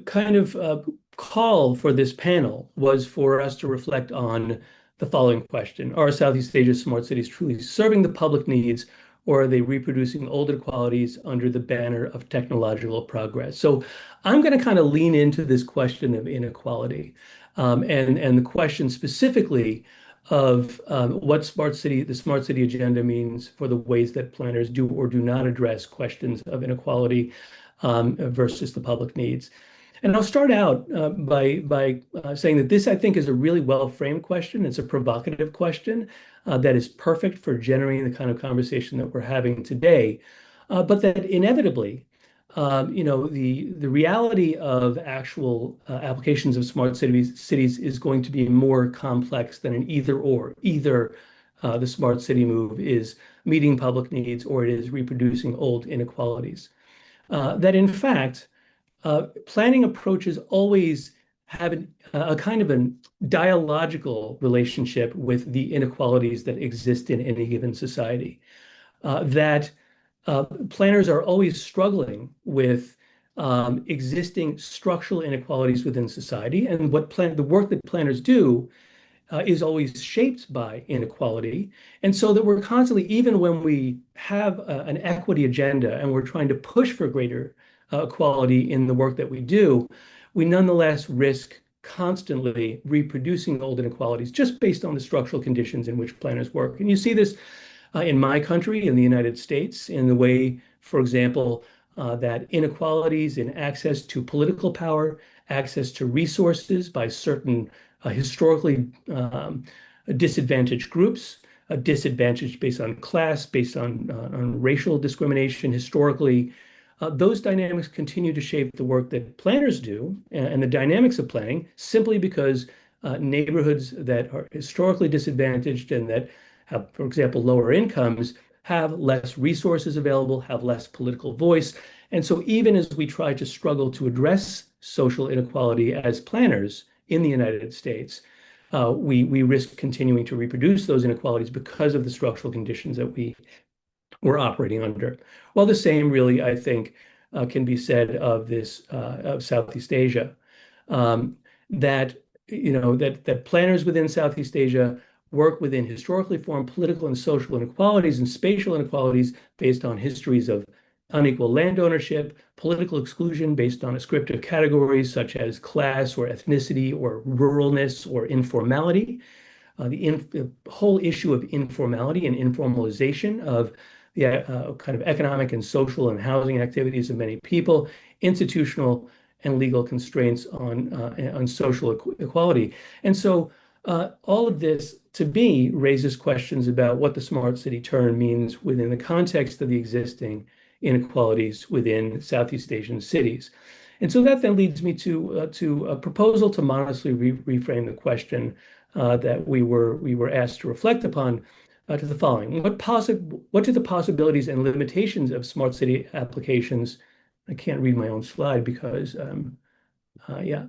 S5: kind of call for this panel was for us to reflect on the following question: are Southeast Asia smart cities truly serving the public needs, or are they reproducing old inequalities under the banner of technological progress? So I'm going to kind of lean into this question of inequality, and the question specifically of what the smart city agenda means for the ways that planners do or do not address questions of inequality versus the public needs. And I'll start out by saying that this, I think, is a really well-framed question. It's a provocative question that is perfect for generating the kind of conversation that we're having today, but that inevitably, the reality of actual applications of smart cities is going to be more complex than an either/or. Either the smart city move is meeting public needs or it is reproducing old inequalities. That in fact, planning approaches always have a kind of a dialogical relationship with the inequalities that exist in any given society. That planners are always struggling with existing structural inequalities within society, and the work that planners do is always shaped by inequality. And so that we're constantly, even when we have an equity agenda and we're trying to push for greater equality in the work that we do, we nonetheless risk constantly reproducing old inequalities just based on the structural conditions in which planners work. And you see this in my country, in the United States, in the way, for example, that inequalities in access to political power, access to resources by certain historically disadvantaged groups, disadvantaged based on class, based on racial discrimination historically. Those dynamics continue to shape the work that planners do and the dynamics of planning simply because neighborhoods that are historically disadvantaged and that have, for example, lower incomes, have less resources available, have less political voice. And so even as we try to struggle to address social inequality as planners in the United States, we risk continuing to reproduce those inequalities because of the structural conditions that we're operating under. Well, the same really, I think, can be said of Southeast Asia, that that planners within Southeast Asia work within historically formed political and social inequalities and spatial inequalities based on histories of unequal land ownership, political exclusion based on ascriptive categories such as class or ethnicity or ruralness or informality. The whole issue of informality and informalization of the kind of economic and social and housing activities of many people, institutional and legal constraints on social equality. And so all of this, to me, raises questions about what the smart city term means within the context of the existing inequalities within Southeast Asian cities. And so that then leads me to a proposal to modestly reframe the question that we were asked to reflect upon to the following. What do the possibilities and limitations of smart city applications? I can't read my own slide because, yeah.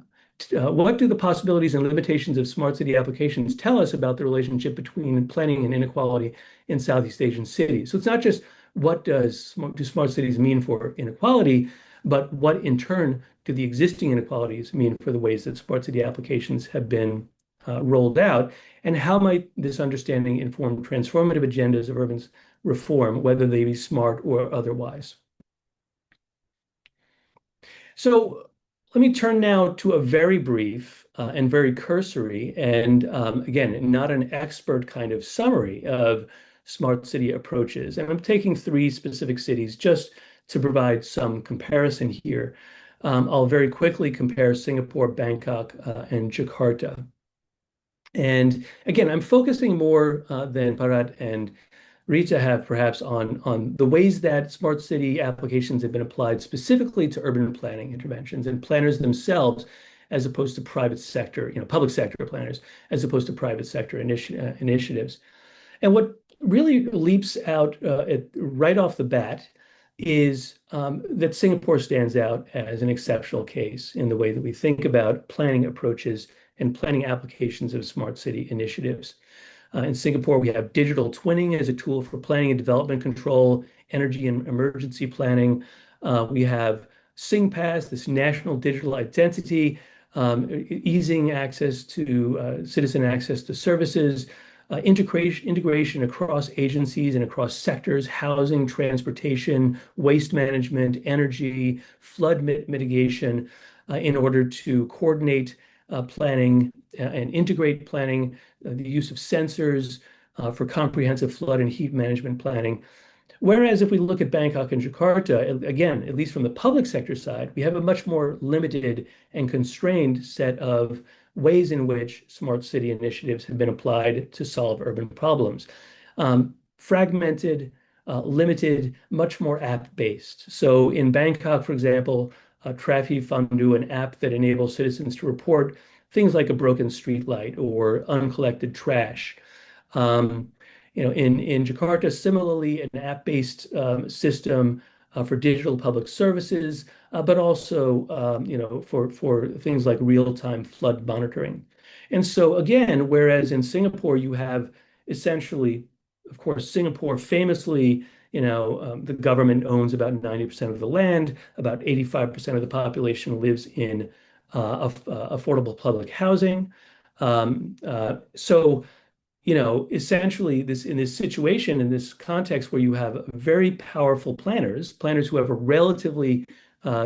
S5: What do the possibilities and limitations of smart city applications tell us about the relationship between planning and inequality in Southeast Asian cities? So it's not just what do smart cities mean for inequality, but what in turn do the existing inequalities mean for the ways that smart city applications have been rolled out, and how might this understanding inform transformative agendas of urban reform, whether they be smart or otherwise? So let me turn now to a very brief and very cursory and again, not an expert kind of summary of smart city approaches. And I'm taking 3 specific cities just to provide some comparison here. I'll very quickly compare Singapore, Bangkok, and Jakarta. And again, I'm focusing more than Bharat and Rita have perhaps on the ways that smart city applications have been applied specifically to urban planning interventions and planners themselves, as opposed to private sector, public sector planners, as opposed to private sector initiatives. And what really leaps out right off the bat is that Singapore stands out as an exceptional case in the way that we think about planning approaches and planning applications of smart city initiatives. In Singapore, we have digital twinning as a tool for planning and development control, energy and emergency planning. We have SingPass, this national digital identity, easing access to citizen access to services, integration across agencies and across sectors, housing, transportation, waste management, energy, flood mitigation, in order to coordinate planning and integrate planning, the use of sensors for comprehensive flood and heat management planning. Whereas if we look at Bangkok and Jakarta, again, at least from the public sector side, we have a much more limited and constrained set of ways in which smart city initiatives have been applied to solve urban problems. Fragmented, limited, much more app-based. So in Bangkok, for example, Trafi Fandu, an app that enables citizens to report things like a broken streetlight or uncollected trash. In Jakarta, similarly, an app-based system for digital public services, but also for things like real-time flood monitoring. And so again, whereas in Singapore you have essentially, of course, Singapore famously, the government owns about 90% of the land, about 85% of the population lives in affordable public housing. Essentially in this situation, in this context where you have very powerful planners who have a relatively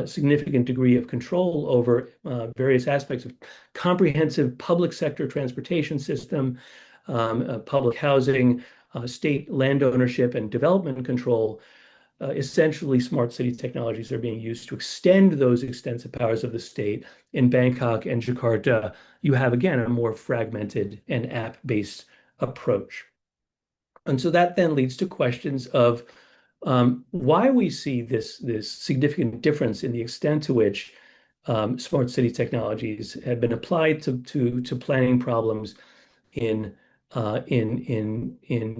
S5: significant degree of control over various aspects of comprehensive public sector transportation system, public housing, state land ownership and development control, essentially smart city technologies are being used to extend those extensive powers of the state. In Bangkok and Jakarta, you have, again, a more fragmented and app-based approach. And so that then leads to questions of why we see this significant difference in the extent to which smart city technologies have been applied to planning problems in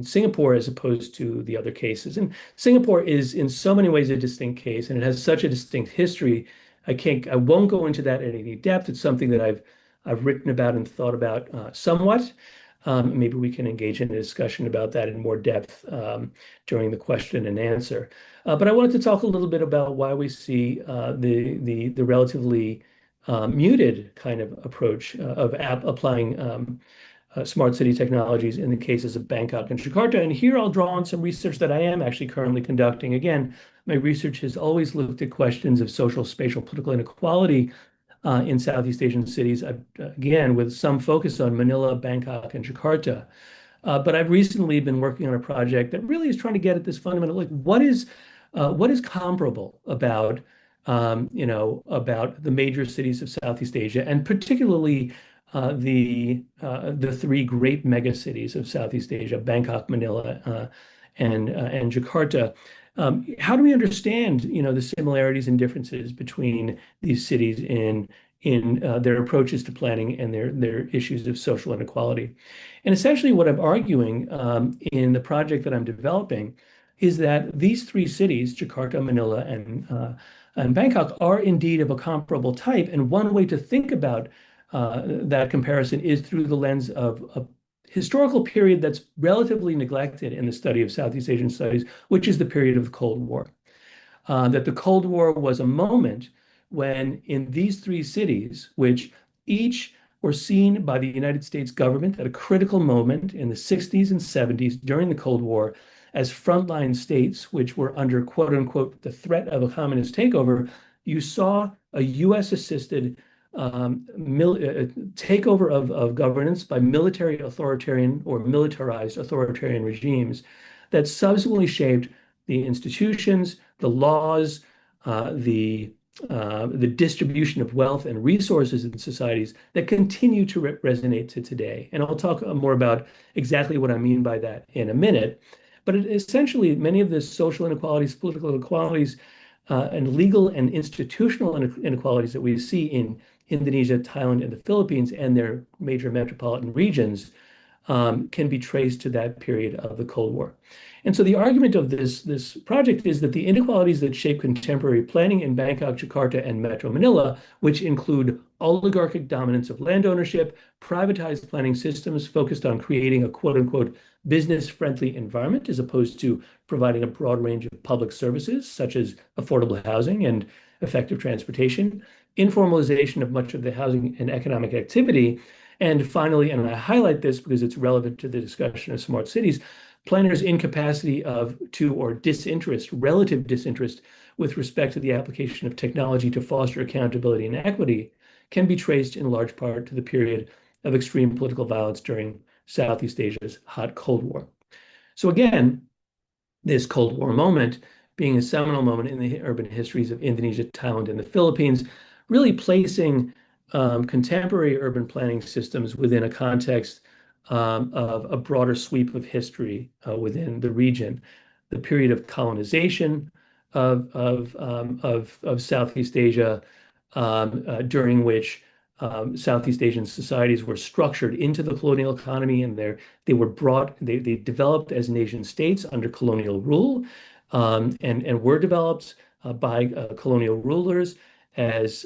S5: Singapore as opposed to the other cases. And Singapore is in so many ways a distinct case, and it has such a distinct history. I won't go into that in any depth. It's something that I've written about and thought about somewhat. Maybe we can engage in a discussion about that in more depth during the question and answer. But I wanted to talk a little bit about why we see the relatively muted kind of approach of applying smart city technologies in the cases of Bangkok and Jakarta. And here I'll draw on some research that I am actually currently conducting. Again, my research has always looked at questions of social, spatial, political inequality in Southeast Asian cities, again, with some focus on Manila, Bangkok, and Jakarta. But I've recently been working on a project that really is trying to get at this fundamental, like what is comparable about about the major cities of Southeast Asia, and particularly the three great megacities of Southeast Asia, Bangkok, Manila, and Jakarta. How do we understand, the similarities and differences between these cities in their approaches to planning and their issues of social inequality? And essentially, what I'm arguing in the project that I'm developing is that these three cities, Jakarta, Manila, and Bangkok, are indeed of a comparable type. And one way to think about that comparison is through the lens of a historical period that's relatively neglected in the study of Southeast Asian studies, which is the period of the Cold War. That the Cold War was a moment when in these three cities, which each were seen by the United States government at a critical moment in the 60s and 70s during the Cold War as frontline states, which were under quote unquote the threat of a communist takeover, you saw a US assisted takeover of governance by military authoritarian or militarized authoritarian regimes that subsequently shaped the institutions, the laws, the distribution of wealth and resources in societies that continue to resonate to today. And I'll talk more about exactly what I mean by that in a minute. But essentially, many of the social inequalities, political inequalities, and legal and institutional inequalities that we see in Indonesia, Thailand, and the Philippines and their major metropolitan regions can be traced to that period of the Cold War. And so the argument of this project is that the inequalities that shape contemporary planning in Bangkok, Jakarta, and Metro Manila, which include oligarchic dominance of land ownership, privatized planning systems focused on creating a quote-unquote business-friendly environment as opposed to providing a broad range of public services such as affordable housing and effective transportation, informalization of much of the housing and economic activity, and finally, and I highlight this because it's relevant to the discussion of smart cities, planners' incapacity or disinterest, relative disinterest with respect to the application of technology to foster accountability and equity can be traced in large part to the period of extreme political violence during Southeast Asia's hot Cold War. So again, this Cold War moment being a seminal moment in the urban histories of Indonesia, Thailand, and the Philippines, really placing contemporary urban planning systems within a context of a broader sweep of history within the region. The period of colonization of Southeast Asia, during which Southeast Asian societies were structured into the colonial economy, and they developed as nation states under colonial rule, and were developed by colonial rulers as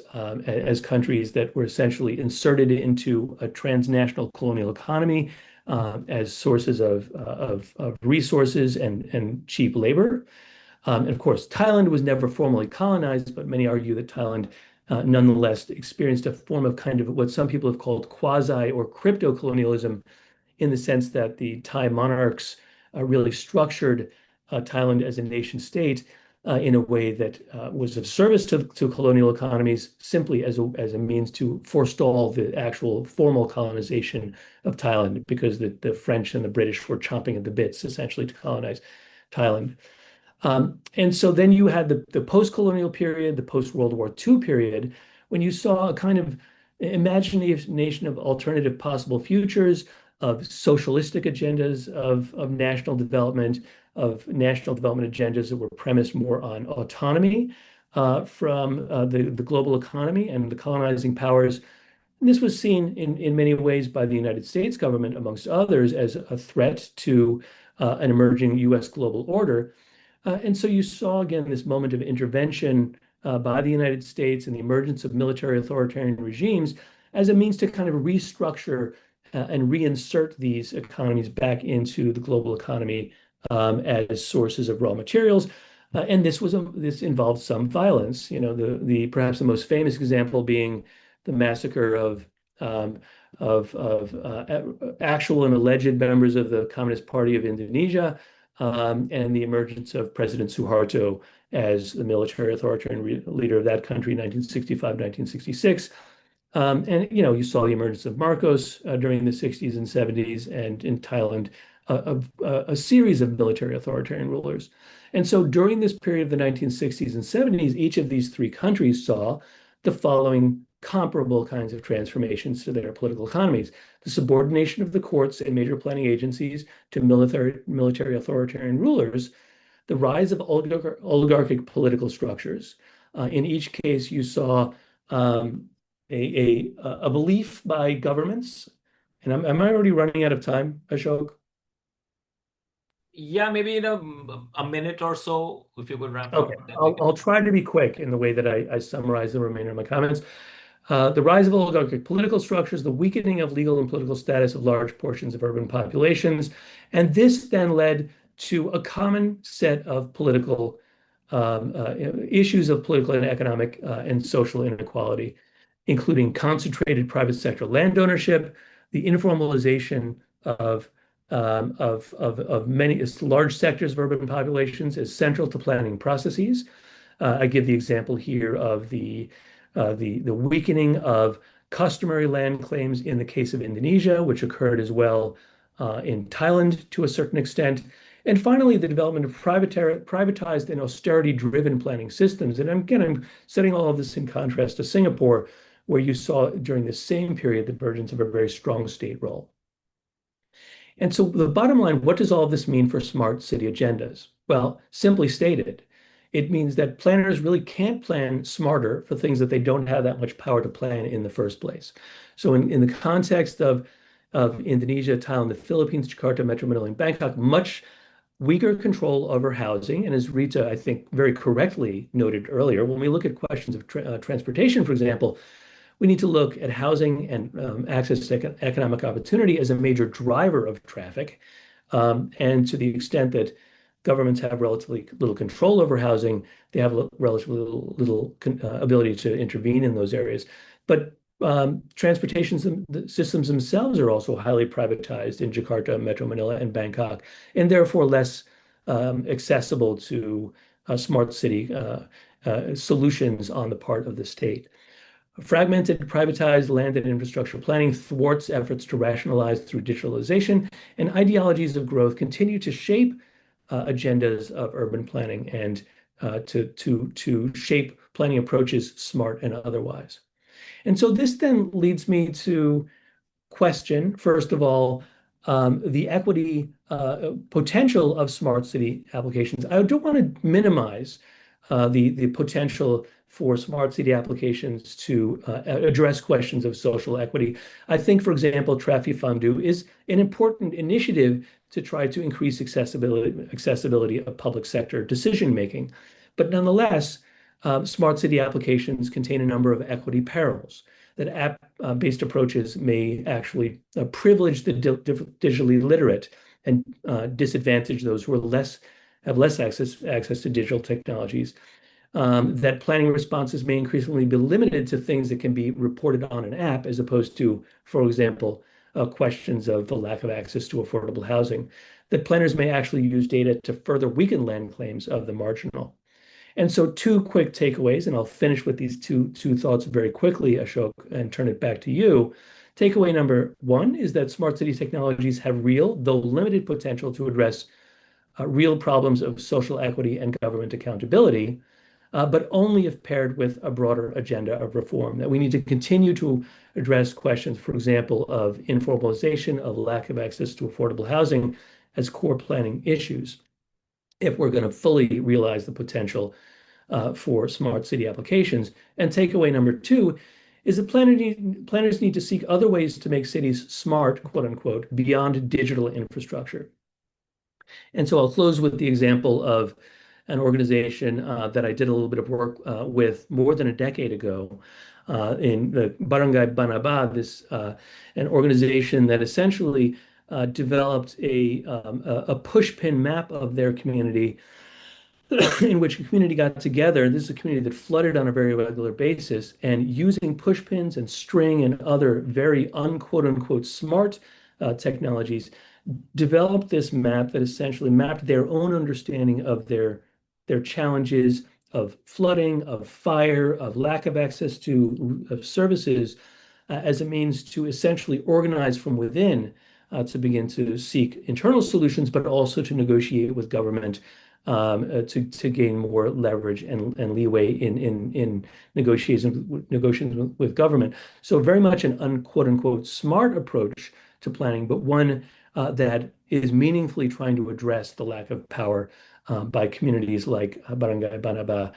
S5: countries that were essentially inserted into a transnational colonial economy as sources of resources and cheap labor. And of course, Thailand was never formally colonized, but many argue that Thailand nonetheless experienced a form of kind of what some people have called quasi or crypto colonialism, in the sense that the Thai monarchs really structured Thailand as a nation state in a way that was of service to colonial economies, simply as a means to forestall the actual formal colonization of Thailand, because the French and the British were chomping at the bits essentially to colonize Thailand. And so then you had the post-colonial period, the post-World War II period, when you saw a kind of imagination of alternative possible futures, of socialistic agendas of national development, agendas that were premised more on autonomy from the global economy and the colonizing powers. And this was seen in many ways by the United States government, amongst others, as a threat to an emerging US global order. And so you saw, again, this moment of intervention by the United States and the emergence of military authoritarian regimes as a means to kind of restructure and reinsert these economies back into the global economy as sources of raw materials. And this involved some violence. The perhaps the most famous example being the massacre of actual and alleged members of the Communist Party of Indonesia, and the emergence of President Suharto as the military authoritarian leader of that country in 1965, 1966. And you saw the emergence of Marcos during the 60s and 70s, and in Thailand, a series of military authoritarian rulers. And so during this period of the 1960s and 70s, each of these three countries saw the following comparable kinds of transformations to their political economies: the subordination of the courts and major planning agencies to military authoritarian rulers, the rise of oligarchic political structures. In each case, you saw a belief by governments. And am I already running out of time, Ashok?
S2: Yeah, maybe in a minute or so, if you could wrap
S5: Okay,
S2: up. Then we can.
S5: I'll try to be quick in the way that I summarize the remainder of my comments. The rise of oligarchic political structures, the weakening of legal and political status of large portions of urban populations, and this then led to a common set of political issues of political and economic and social inequality, including concentrated private sector land ownership, the informalization of many large sectors of urban populations as central to planning processes. I give the example here of the weakening of customary land claims in the case of Indonesia, which occurred as well in Thailand to a certain extent. And finally, the development of privatized and austerity-driven planning systems. And again, I'm setting all of this in contrast to Singapore, where you saw during the same period the emergence of a very strong state role. And so the bottom line, what does all of this mean for smart city agendas? Well, simply stated, it means that planners really can't plan smarter for things that they don't have that much power to plan in the first place. So in the context of Indonesia, Thailand, the Philippines, Jakarta, Metro Manila, and Bangkok, much weaker control over housing. And as Rita, I think, very correctly noted earlier, when we look at questions of transportation, for example, we need to look at housing and access to economic opportunity as a major driver of traffic. And to the extent that governments have relatively little control over housing, they have relatively little ability to intervene in those areas. But transportation systems themselves are also highly privatized in Jakarta, Metro Manila, and Bangkok, and therefore less accessible to smart city solutions on the part of the state. Fragmented, privatized land and infrastructure planning thwarts efforts to rationalize through digitalization, and ideologies of growth continue to shape agendas of urban planning and to shape planning approaches, smart and otherwise. And so this then leads me to question, first of all, the equity potential of smart city applications. I don't want to minimize the potential for smart city applications to address questions of social equity. I think, for example, Trafifandu is an important initiative to try to increase accessibility of public sector decision making. But nonetheless, smart city applications contain a number of equity perils that app-based approaches may actually privilege the digitally literate and disadvantage those who have less access to digital technologies. That planning responses may increasingly be limited to things that can be reported on an app, as opposed to, for example, questions of the lack of access to affordable housing. That planners may actually use data to further weaken land claims of the marginal. And so two quick takeaways, and I'll finish with these two thoughts very quickly, Ashok, and turn it back to you. Takeaway number one is that smart city technologies have real, though limited, potential to address real problems of social equity and government accountability, but only if paired with a broader agenda of reform. That we need to continue to address questions, for example, of informalization, of lack of access to affordable housing as core planning issues, if we're going to fully realize the potential for smart city applications. And takeaway number two is that planners need to seek other ways to make cities smart, quote unquote, beyond digital infrastructure. And so I'll close with the example of an organization that I did a little bit of work with more than a decade ago in the Barangay Banaba, an organization that essentially developed a pushpin map of their community in which a community got together. This is a community that flooded on a very regular basis, and using push pins and string and other very unquote unquote smart technologies, developed this map that essentially mapped their own understanding of their challenges of flooding, of fire, of lack of access to of services, as a means to essentially organize from within, to begin to seek internal solutions, but also to negotiate with government, to gain more leverage and leeway in negotiations with government. So very much an unquote unquote smart approach to planning, but one that is meaningfully trying to address the lack of power by communities like Barangay Banaba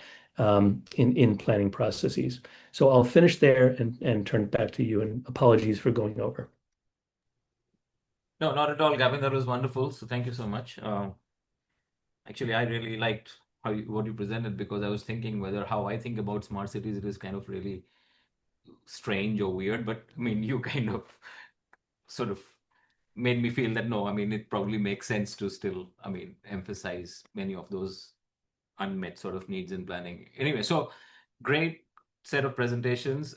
S5: in planning processes. So I'll finish there and turn it back to you. And apologies for going over.
S2: No, not at all, Gavin. That was wonderful. So thank you so much. Actually, I really liked what you presented, because I was thinking whether how I think about smart cities, it is kind of really strange or weird. But I mean, you kind of sort of made me feel that no, I mean, it probably makes sense to still, I mean, emphasize many of those unmet sort of needs in planning. Anyway, so great set of presentations.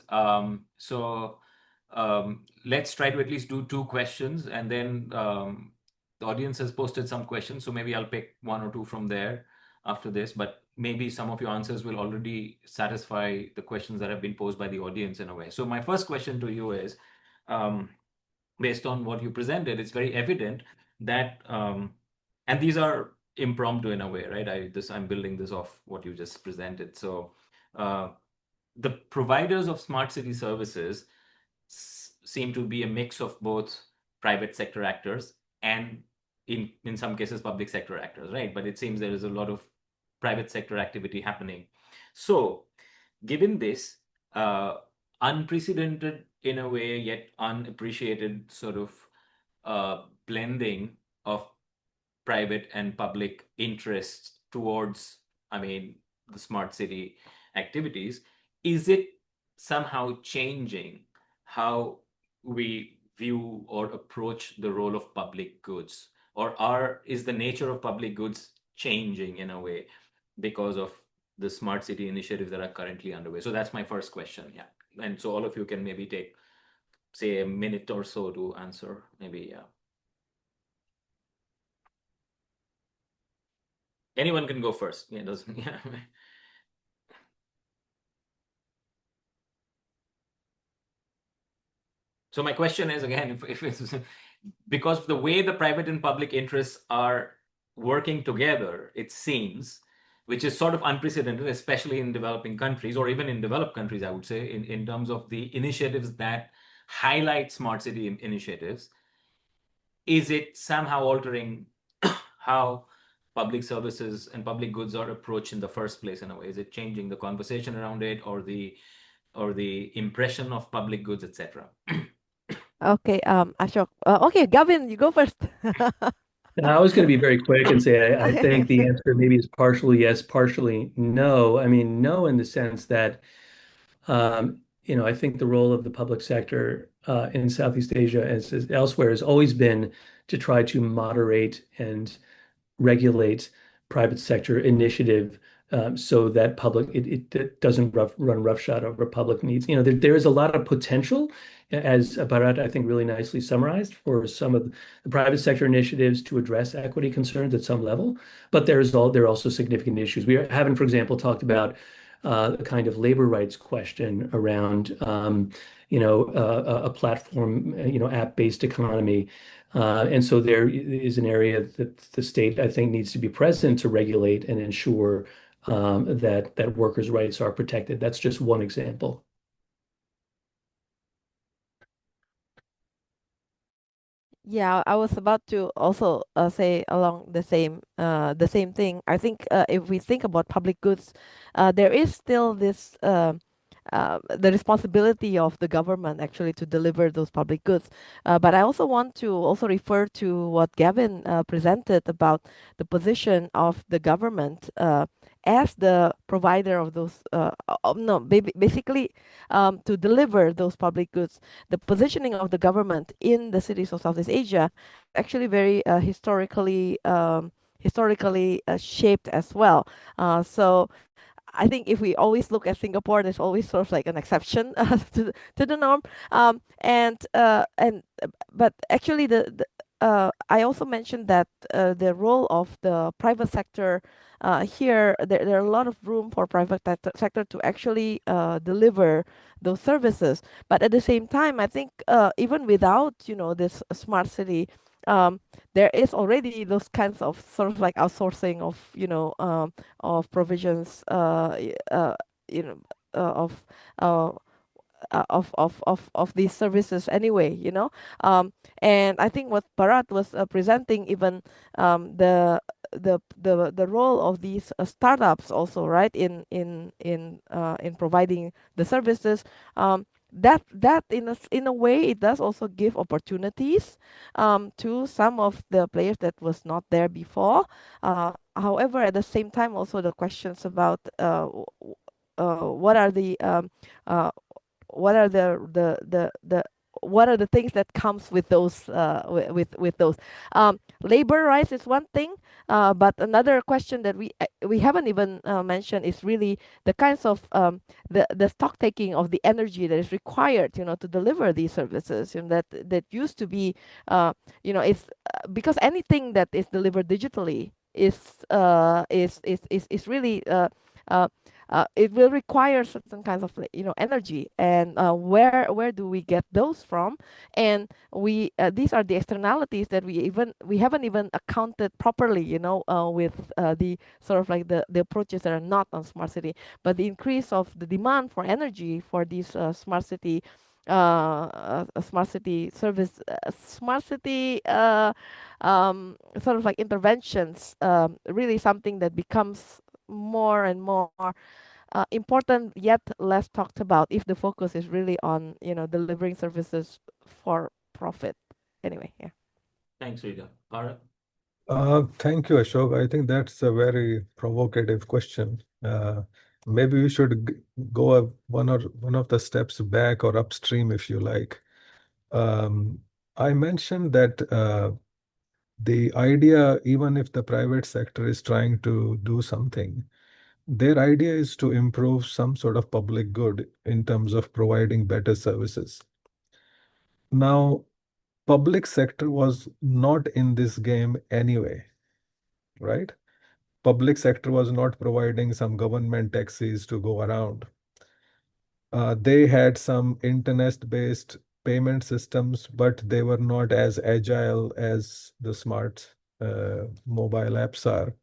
S2: Let's try to at least do two questions, and then the audience has posted some questions, so maybe I'll pick one or two from there after this, but maybe some of your answers will already satisfy the questions that have been posed by the audience in a way. So my first question to you is, based on what you presented, it's very evident that, and these are impromptu in a way, right? I'm building this off what you just presented. So the providers of smart city services seem to be a mix of both private sector actors and in some cases public sector actors, right? But it seems there is a lot of private sector activity happening. So given this unprecedented in a way, yet unappreciated sort of blending of private and public interests towards, I mean, the smart city activities, is it somehow changing how we view or approach the role of public goods? Or is the nature of public goods changing in a way because of the smart city initiatives that are currently underway? So that's my first question, yeah. And so all of you can maybe take, say, a minute or so to answer, maybe, yeah. Anyone can go first. Yeah, doesn't, yeah. So my question is, again, if it's because the way the private and public interests are working together, it seems, which is sort of unprecedented, especially in developing countries, or even in developed countries, I would say, in terms of the initiatives that highlight smart city initiatives. Is it somehow altering how public services and public goods are approached in the first place in a way? Is it changing the conversation around it, or the impression of public goods, etc.?
S3: Okay, Ashok. Okay, Gavin, you go first.
S5: I was going to be very quick and say I think the answer maybe is partially yes, partially no. I mean, no, in the sense that I think the role of the public sector in Southeast Asia, as elsewhere, has always been to try to moderate and regulate private sector initiative, so that it doesn't run roughshod over public needs. There is a lot of potential, as Bharat, I think, really nicely summarized, for some of the private sector initiatives to address equity concerns at some level. But there are also significant issues. We haven't, for example, talked about the kind of labor rights question around a platform, app-based economy. And so there is an area that the state, I think, needs to be present to regulate and ensure that workers' rights are protected. That's just one example.
S3: Yeah, I was about to also say along the same thing. I think if we think about public goods, there is still this the responsibility of the government actually to deliver those public goods. But I also want to also refer to what Gavin presented about the position of the government as the provider of those, no, basically to deliver those public goods. The positioning of the government in the cities of Southeast Asia actually very historically historically shaped as well. So I think if we always look at Singapore, there's always sort of like an exception to the norm. But actually, I also mentioned that the role of the private sector here, there are a lot of room for private sector to actually deliver those services. But at the same time, I think even without this smart city, there is already those kinds of sort of like outsourcing of provisions, you know, of uh, of these services anyway, and I think what Bharat was presenting, even the role of these startups also, right, in providing the services, that in a way it does also give opportunities to some of the players that was not there before. However, at the same time, also the questions about what are the uh, what are the what are the things that comes with those with those labor rights is one thing, but another question that we haven't even mentioned is really the kinds of the stock taking of the energy that is required, to deliver these services, that used to be it's because anything that is delivered digitally is really it will require certain kinds of energy, and where do we get those from? And we these are the externalities that we haven't even accounted properly, with the sort of like the approaches that are not on smart city, but the increase of the demand for energy for these smart city service, smart city sort of like interventions, really something that becomes more and more important, yet less talked about, if the focus is really on delivering services for profit. Anyway, yeah.
S2: Thanks, Rita. Bharat?
S4: Thank you, Ashok. I think that's a very provocative question. Maybe we should go one of the steps back or upstream, if you like. I mentioned that the idea, even if the private sector is trying to do something, their idea is to improve some sort of public good in terms of providing better services. Now, public sector was not in this game anyway, right? Public sector was not providing some government taxis to go around. They had some internet-based payment systems, but they were not as agile as the smart mobile apps are.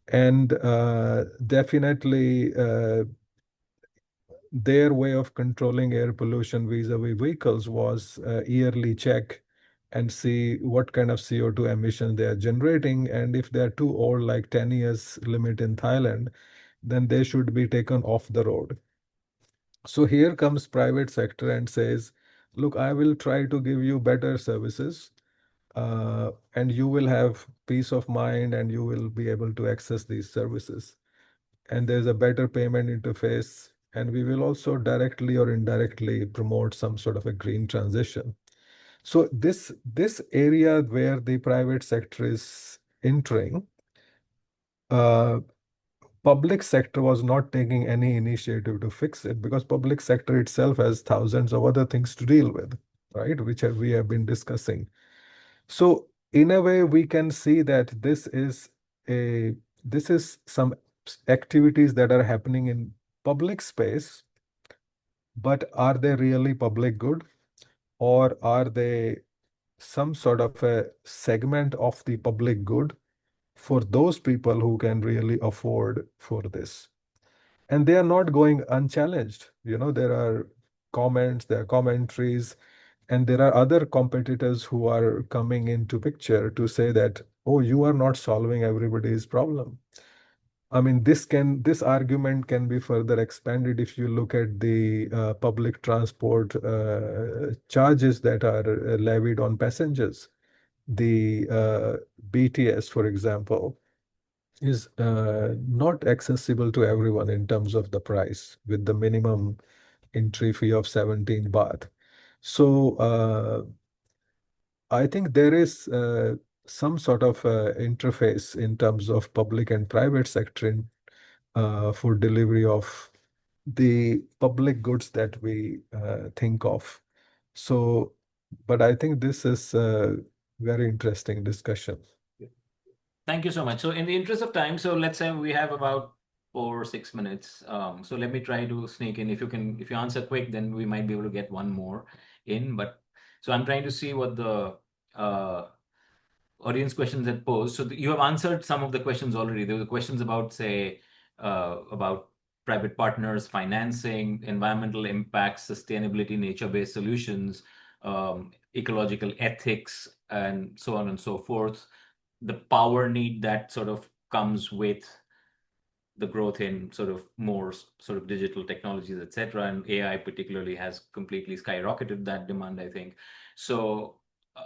S4: And definitely, their way of controlling air pollution vis-a-vis vehicles was yearly check and see what kind of CO2 emission they are generating. And if they are too old, like 10 years limit in Thailand, then they should be taken off the road. So here comes private sector and says, look, I will try to give you better services, and you will have peace of mind and you will be able to access these services. And there's a better payment interface, and we will also directly or indirectly promote some sort of a green transition. So this area where the private sector is entering, public sector was not taking any initiative to fix it, because public sector itself has thousands of other things to deal with, right? We have been discussing. So in a way, we can see that this is some activities that are happening in public space, but are they really public good, or are they some sort of a segment of the public good for those people who can really afford for this? And they are not going unchallenged. There are comments, there are commentaries, and there are other competitors who are coming into picture to say that, oh, you are not solving everybody's problem. I mean, this argument can be further expanded if you look at the public transport charges that are levied on passengers. The BTS, for example, is not accessible to everyone in terms of the price, with the minimum entry fee of 17 baht. So I think there is some sort of interface in terms of public and private sector for delivery of the public goods that we think of. So, but I think this is a very interesting discussion.
S2: Thank you so much. So in the interest of time, so let's say we have about 4 or 6 minutes. So let me try to sneak in. If you answer quick, then we might be able to get one more in. But so I'm trying to see what the audience questions that posed. So you have answered some of the questions already. There were questions about, say, about private partners, financing, environmental impacts, sustainability, nature-based solutions, ecological ethics, and so on and so forth. The power need that sort of comes with the growth in sort of more sort of digital technologies, etc. And AI particularly has completely skyrocketed that demand, I think. So,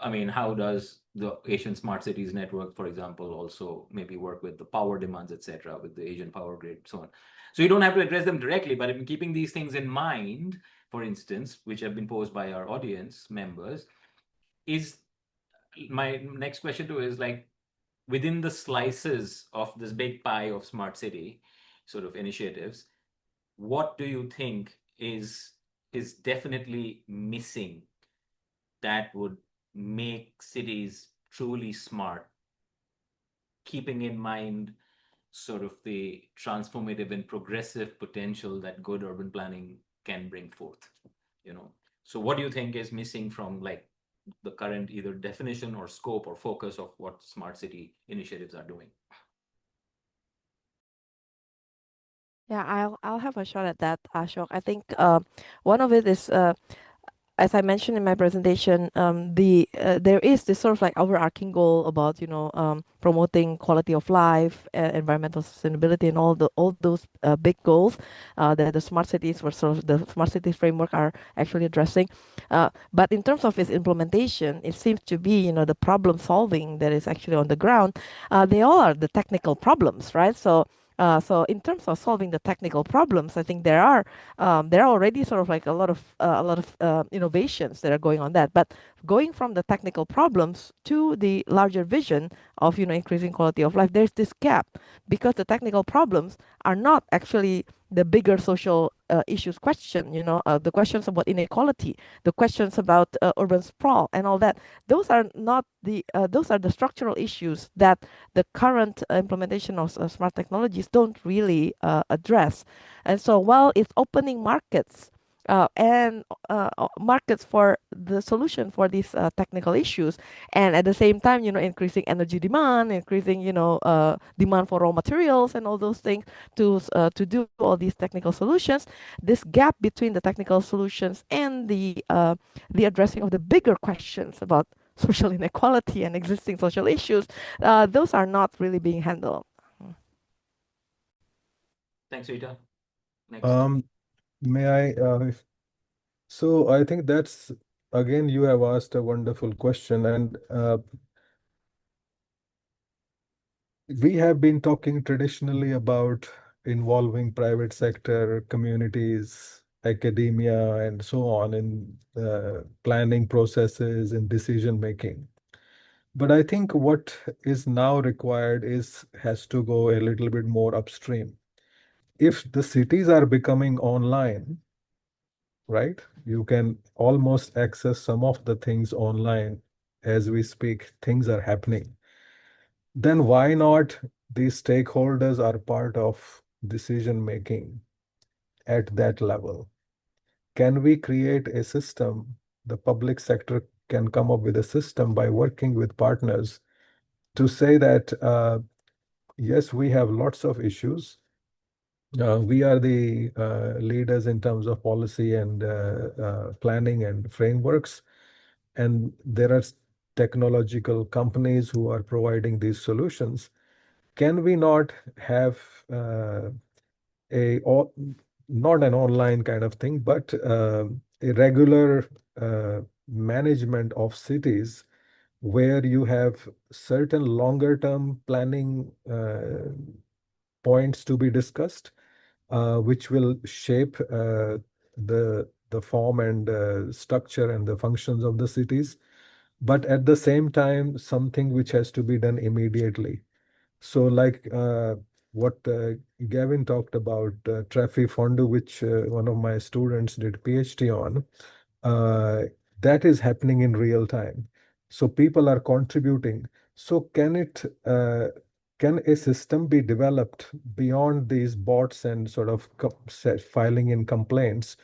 S2: I mean, how does the Asian Smart Cities Network, for example, also maybe work with the power demands, etc., with the Asian power grid, so on. So you don't have to address them directly, but in keeping these things in mind, for instance, which have been posed by our audience members, is my next question to is like, within the slices of this big pie of smart city sort of initiatives, what do you think is definitely missing that would make cities truly smart, keeping in mind sort of the transformative and progressive potential that good urban planning can bring forth, So what do you think is missing from like the current either definition or scope or focus of what smart city initiatives are doing?
S3: Yeah, I'll have a shot at that, Ashok. I think one of it is as I mentioned in my presentation, there is this sort of like overarching goal about promoting quality of life, environmental sustainability, and all those big goals that the smart cities were sort of the smart cities framework are actually addressing. But in terms of its implementation, it seems to be the problem solving that is actually on the ground. They all are the technical problems, right? So in terms of solving the technical problems, I think there are already sort of like a lot of innovations that are going on that. But going from the technical problems to the larger vision of increasing quality of life, there's this gap because the technical problems are not actually the bigger social issues question. The questions about inequality, the questions about urban sprawl, and all that. Those are not those are the structural issues that the current implementation of smart technologies don't really address. And so while it's opening markets and markets for the solution for these technical issues, and at the same time, increasing energy demand, increasing, demand for raw materials and all those things to do all these technical solutions, this gap between the technical solutions and the addressing of the bigger questions about social inequality and existing social issues, those are not really being handled.
S2: Thanks, Rita. Next.
S4: May I? So I think that's again you have asked a wonderful question, and we have been talking traditionally about involving private sector, communities, academia, and so on in planning processes and decision making. But I think what is now required has to go a little bit more upstream. If the cities are becoming online, right, you can almost access some of the things online as we speak, things are happening. Then why not these stakeholders are part of decision making at that level? Can we create a system? The public sector can come up with a system by working with partners to say that, yes, we have lots of issues. We are the leaders in terms of policy and planning and frameworks. And there are technological companies who are providing these solutions. Can we not have not an online kind of thing, but a regular management of cities where you have certain longer term planning points to be discussed, which will shape the form and structure and the functions of the cities. but at the same time, something which has to be done immediately. So like what Gavin talked about, Traffy Fondue, which one of my students did PhD on, uh, that is happening in real time. So people are contributing. So can a system be developed beyond these bots and sort of filing in complaints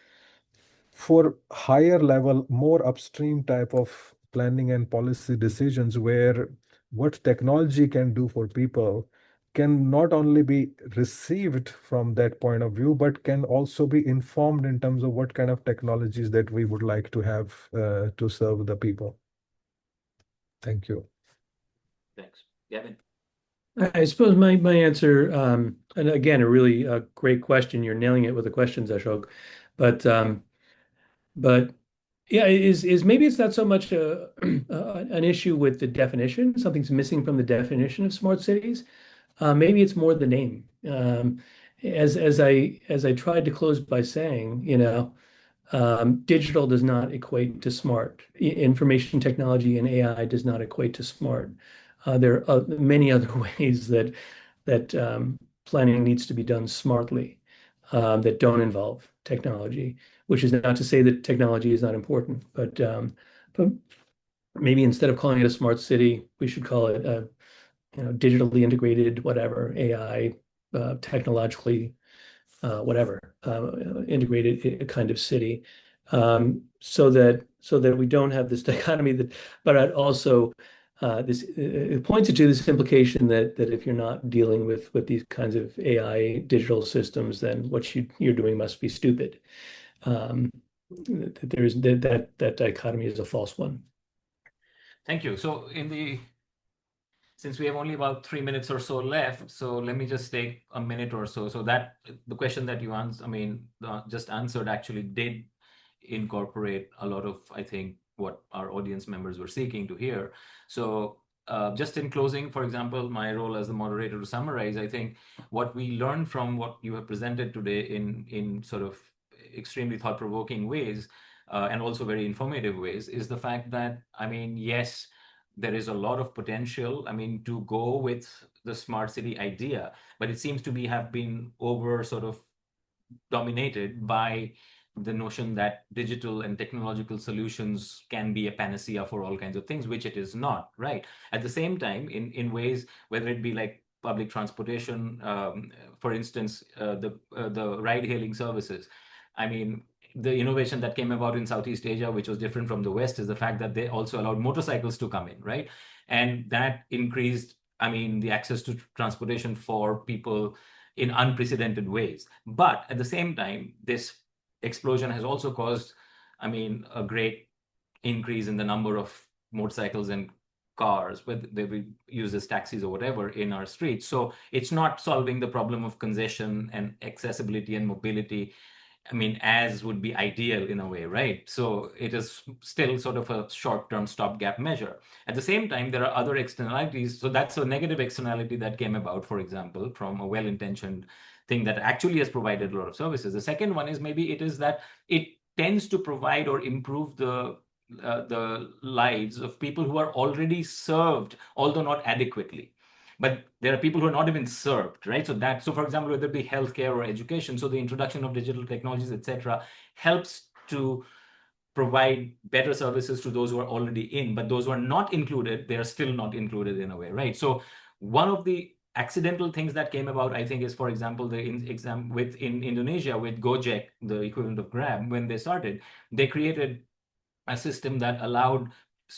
S4: for higher level, more upstream type of planning and policy decisions where what technology can do for people can not only be received from that point of view, but can also be informed in terms of what kind of technologies that we would like to have to serve the people. Thank you.
S2: Thanks. Gavin?
S5: I suppose my answer, and again, a really great question. You're nailing it with the questions, Ashok. But yeah, is maybe it's not so much an issue with the definition. Something's missing from the definition of smart cities. Maybe it's more the name. As I tried to close by saying, digital does not equate to smart. Information technology and AI does not equate to smart. There are many other ways that planning needs to be done smartly that don't involve technology, which is not to say that technology is not important, but maybe instead of calling it a smart city, we should call it a digitally integrated, whatever, AI, technologically, whatever, integrated kind of city, so that we don't have this dichotomy that, but also this it points to this implication that if you're not dealing with these kinds of AI digital systems, then what you're doing must be stupid. There's that dichotomy is a false one.
S2: Thank you. So since we have only about 3 minutes or so left, so let me just take a minute or so. So that the question that you just answered actually did incorporate a lot of, I think, what our audience members were seeking to hear. So just in closing, for example, my role as the moderator to summarize, I think what we learned from what you have presented today in sort of extremely thought-provoking ways and also very informative ways is the fact that, yes, there is a lot of potential, to go with the smart city idea, but it seems to have been over sort of dominated by the notion that digital and technological solutions can be a panacea for all kinds of things, which it is not, right? At the same time, in ways, whether it be like public transportation, for instance, the ride-hailing services. The innovation that came about in Southeast Asia, which was different from the West, is the fact that they also allowed motorcycles to come in, right? And that increased, the access to transportation for people in unprecedented ways. But at the same time, this explosion has also caused, a great increase in the number of motorcycles and cars, whether we use as taxis or whatever in our streets. So it's not solving the problem of congestion and accessibility and mobility, as would be ideal in a way, right? So it is still sort of a short-term stopgap measure. At the same time, there are other externalities. So that's a negative externality that came about, for example, from a well-intentioned thing that actually has provided a lot of services. The second one is maybe it is that it tends to provide or improve the lives of people who are already served, although not adequately. But there are people who are not even served, right? So for example, whether it be healthcare or education, so the introduction of digital technologies, etc., helps to provide better services to those who are already in, but those who are not included, they are still not included in a way, right? So one of the accidental things that came about, I think, is, for example, in Indonesia with Gojek, the equivalent of Grab, when they started, they created a system that allowed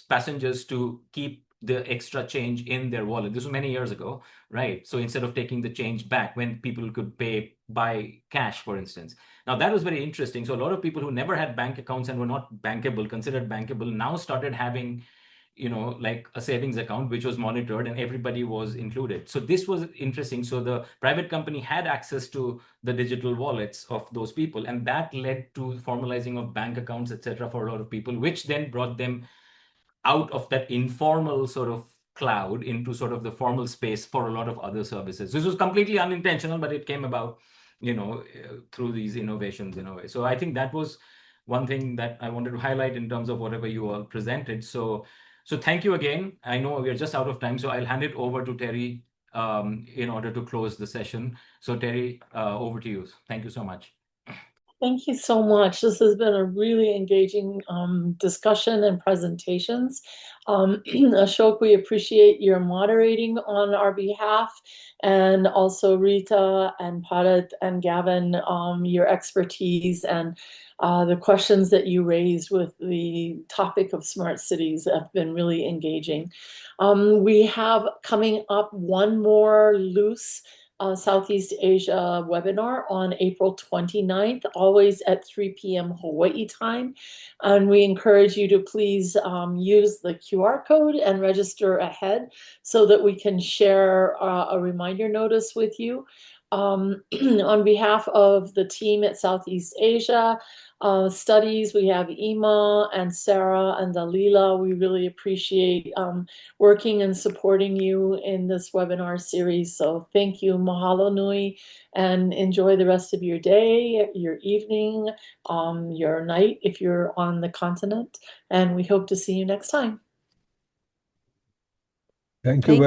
S2: passengers to keep the extra change in their wallet. This was many years ago, right? So instead of taking the change back when people could pay by cash, for instance. Now that was very interesting. So a lot of people who never had bank accounts and were not bankable, considered bankable, now started having, like a savings account, which was monitored and everybody was included. So this was interesting. So the private company had access to the digital wallets of those people, and that led to formalizing of bank accounts, etc., for a lot of people, which then brought them out of that informal sort of cloud into sort of the formal space for a lot of other services. This was completely unintentional, but it came about, through these innovations in a way. So I think that was one thing that I wanted to highlight in terms of whatever you all presented. So So thank you again. I know we're just out of time, so I'll hand it over to Teri in order to close the session. So Teri, over to you. Thank you so much.
S1: Thank you so much. This has been a really engaging discussion and presentations. Ashok, we appreciate your moderating on our behalf, and also Rita and Bharat and Gavin, your expertise and the questions that you raised with the topic of smart cities have been really engaging. We have coming up one more loose Southeast Asia webinar on April 29th, always at 3 p.m. Hawaii time. And we encourage you to please use the QR code and register ahead so that we can share a reminder notice with you. On behalf of the team at Southeast Asia Studies, we have Ima and Sarah and Dalila. We really appreciate working and supporting you in this webinar series. So thank you, mahalo nui, and enjoy the rest of your day, your evening, your night if you're on the continent. And we hope to see you next time.
S4: Thank you very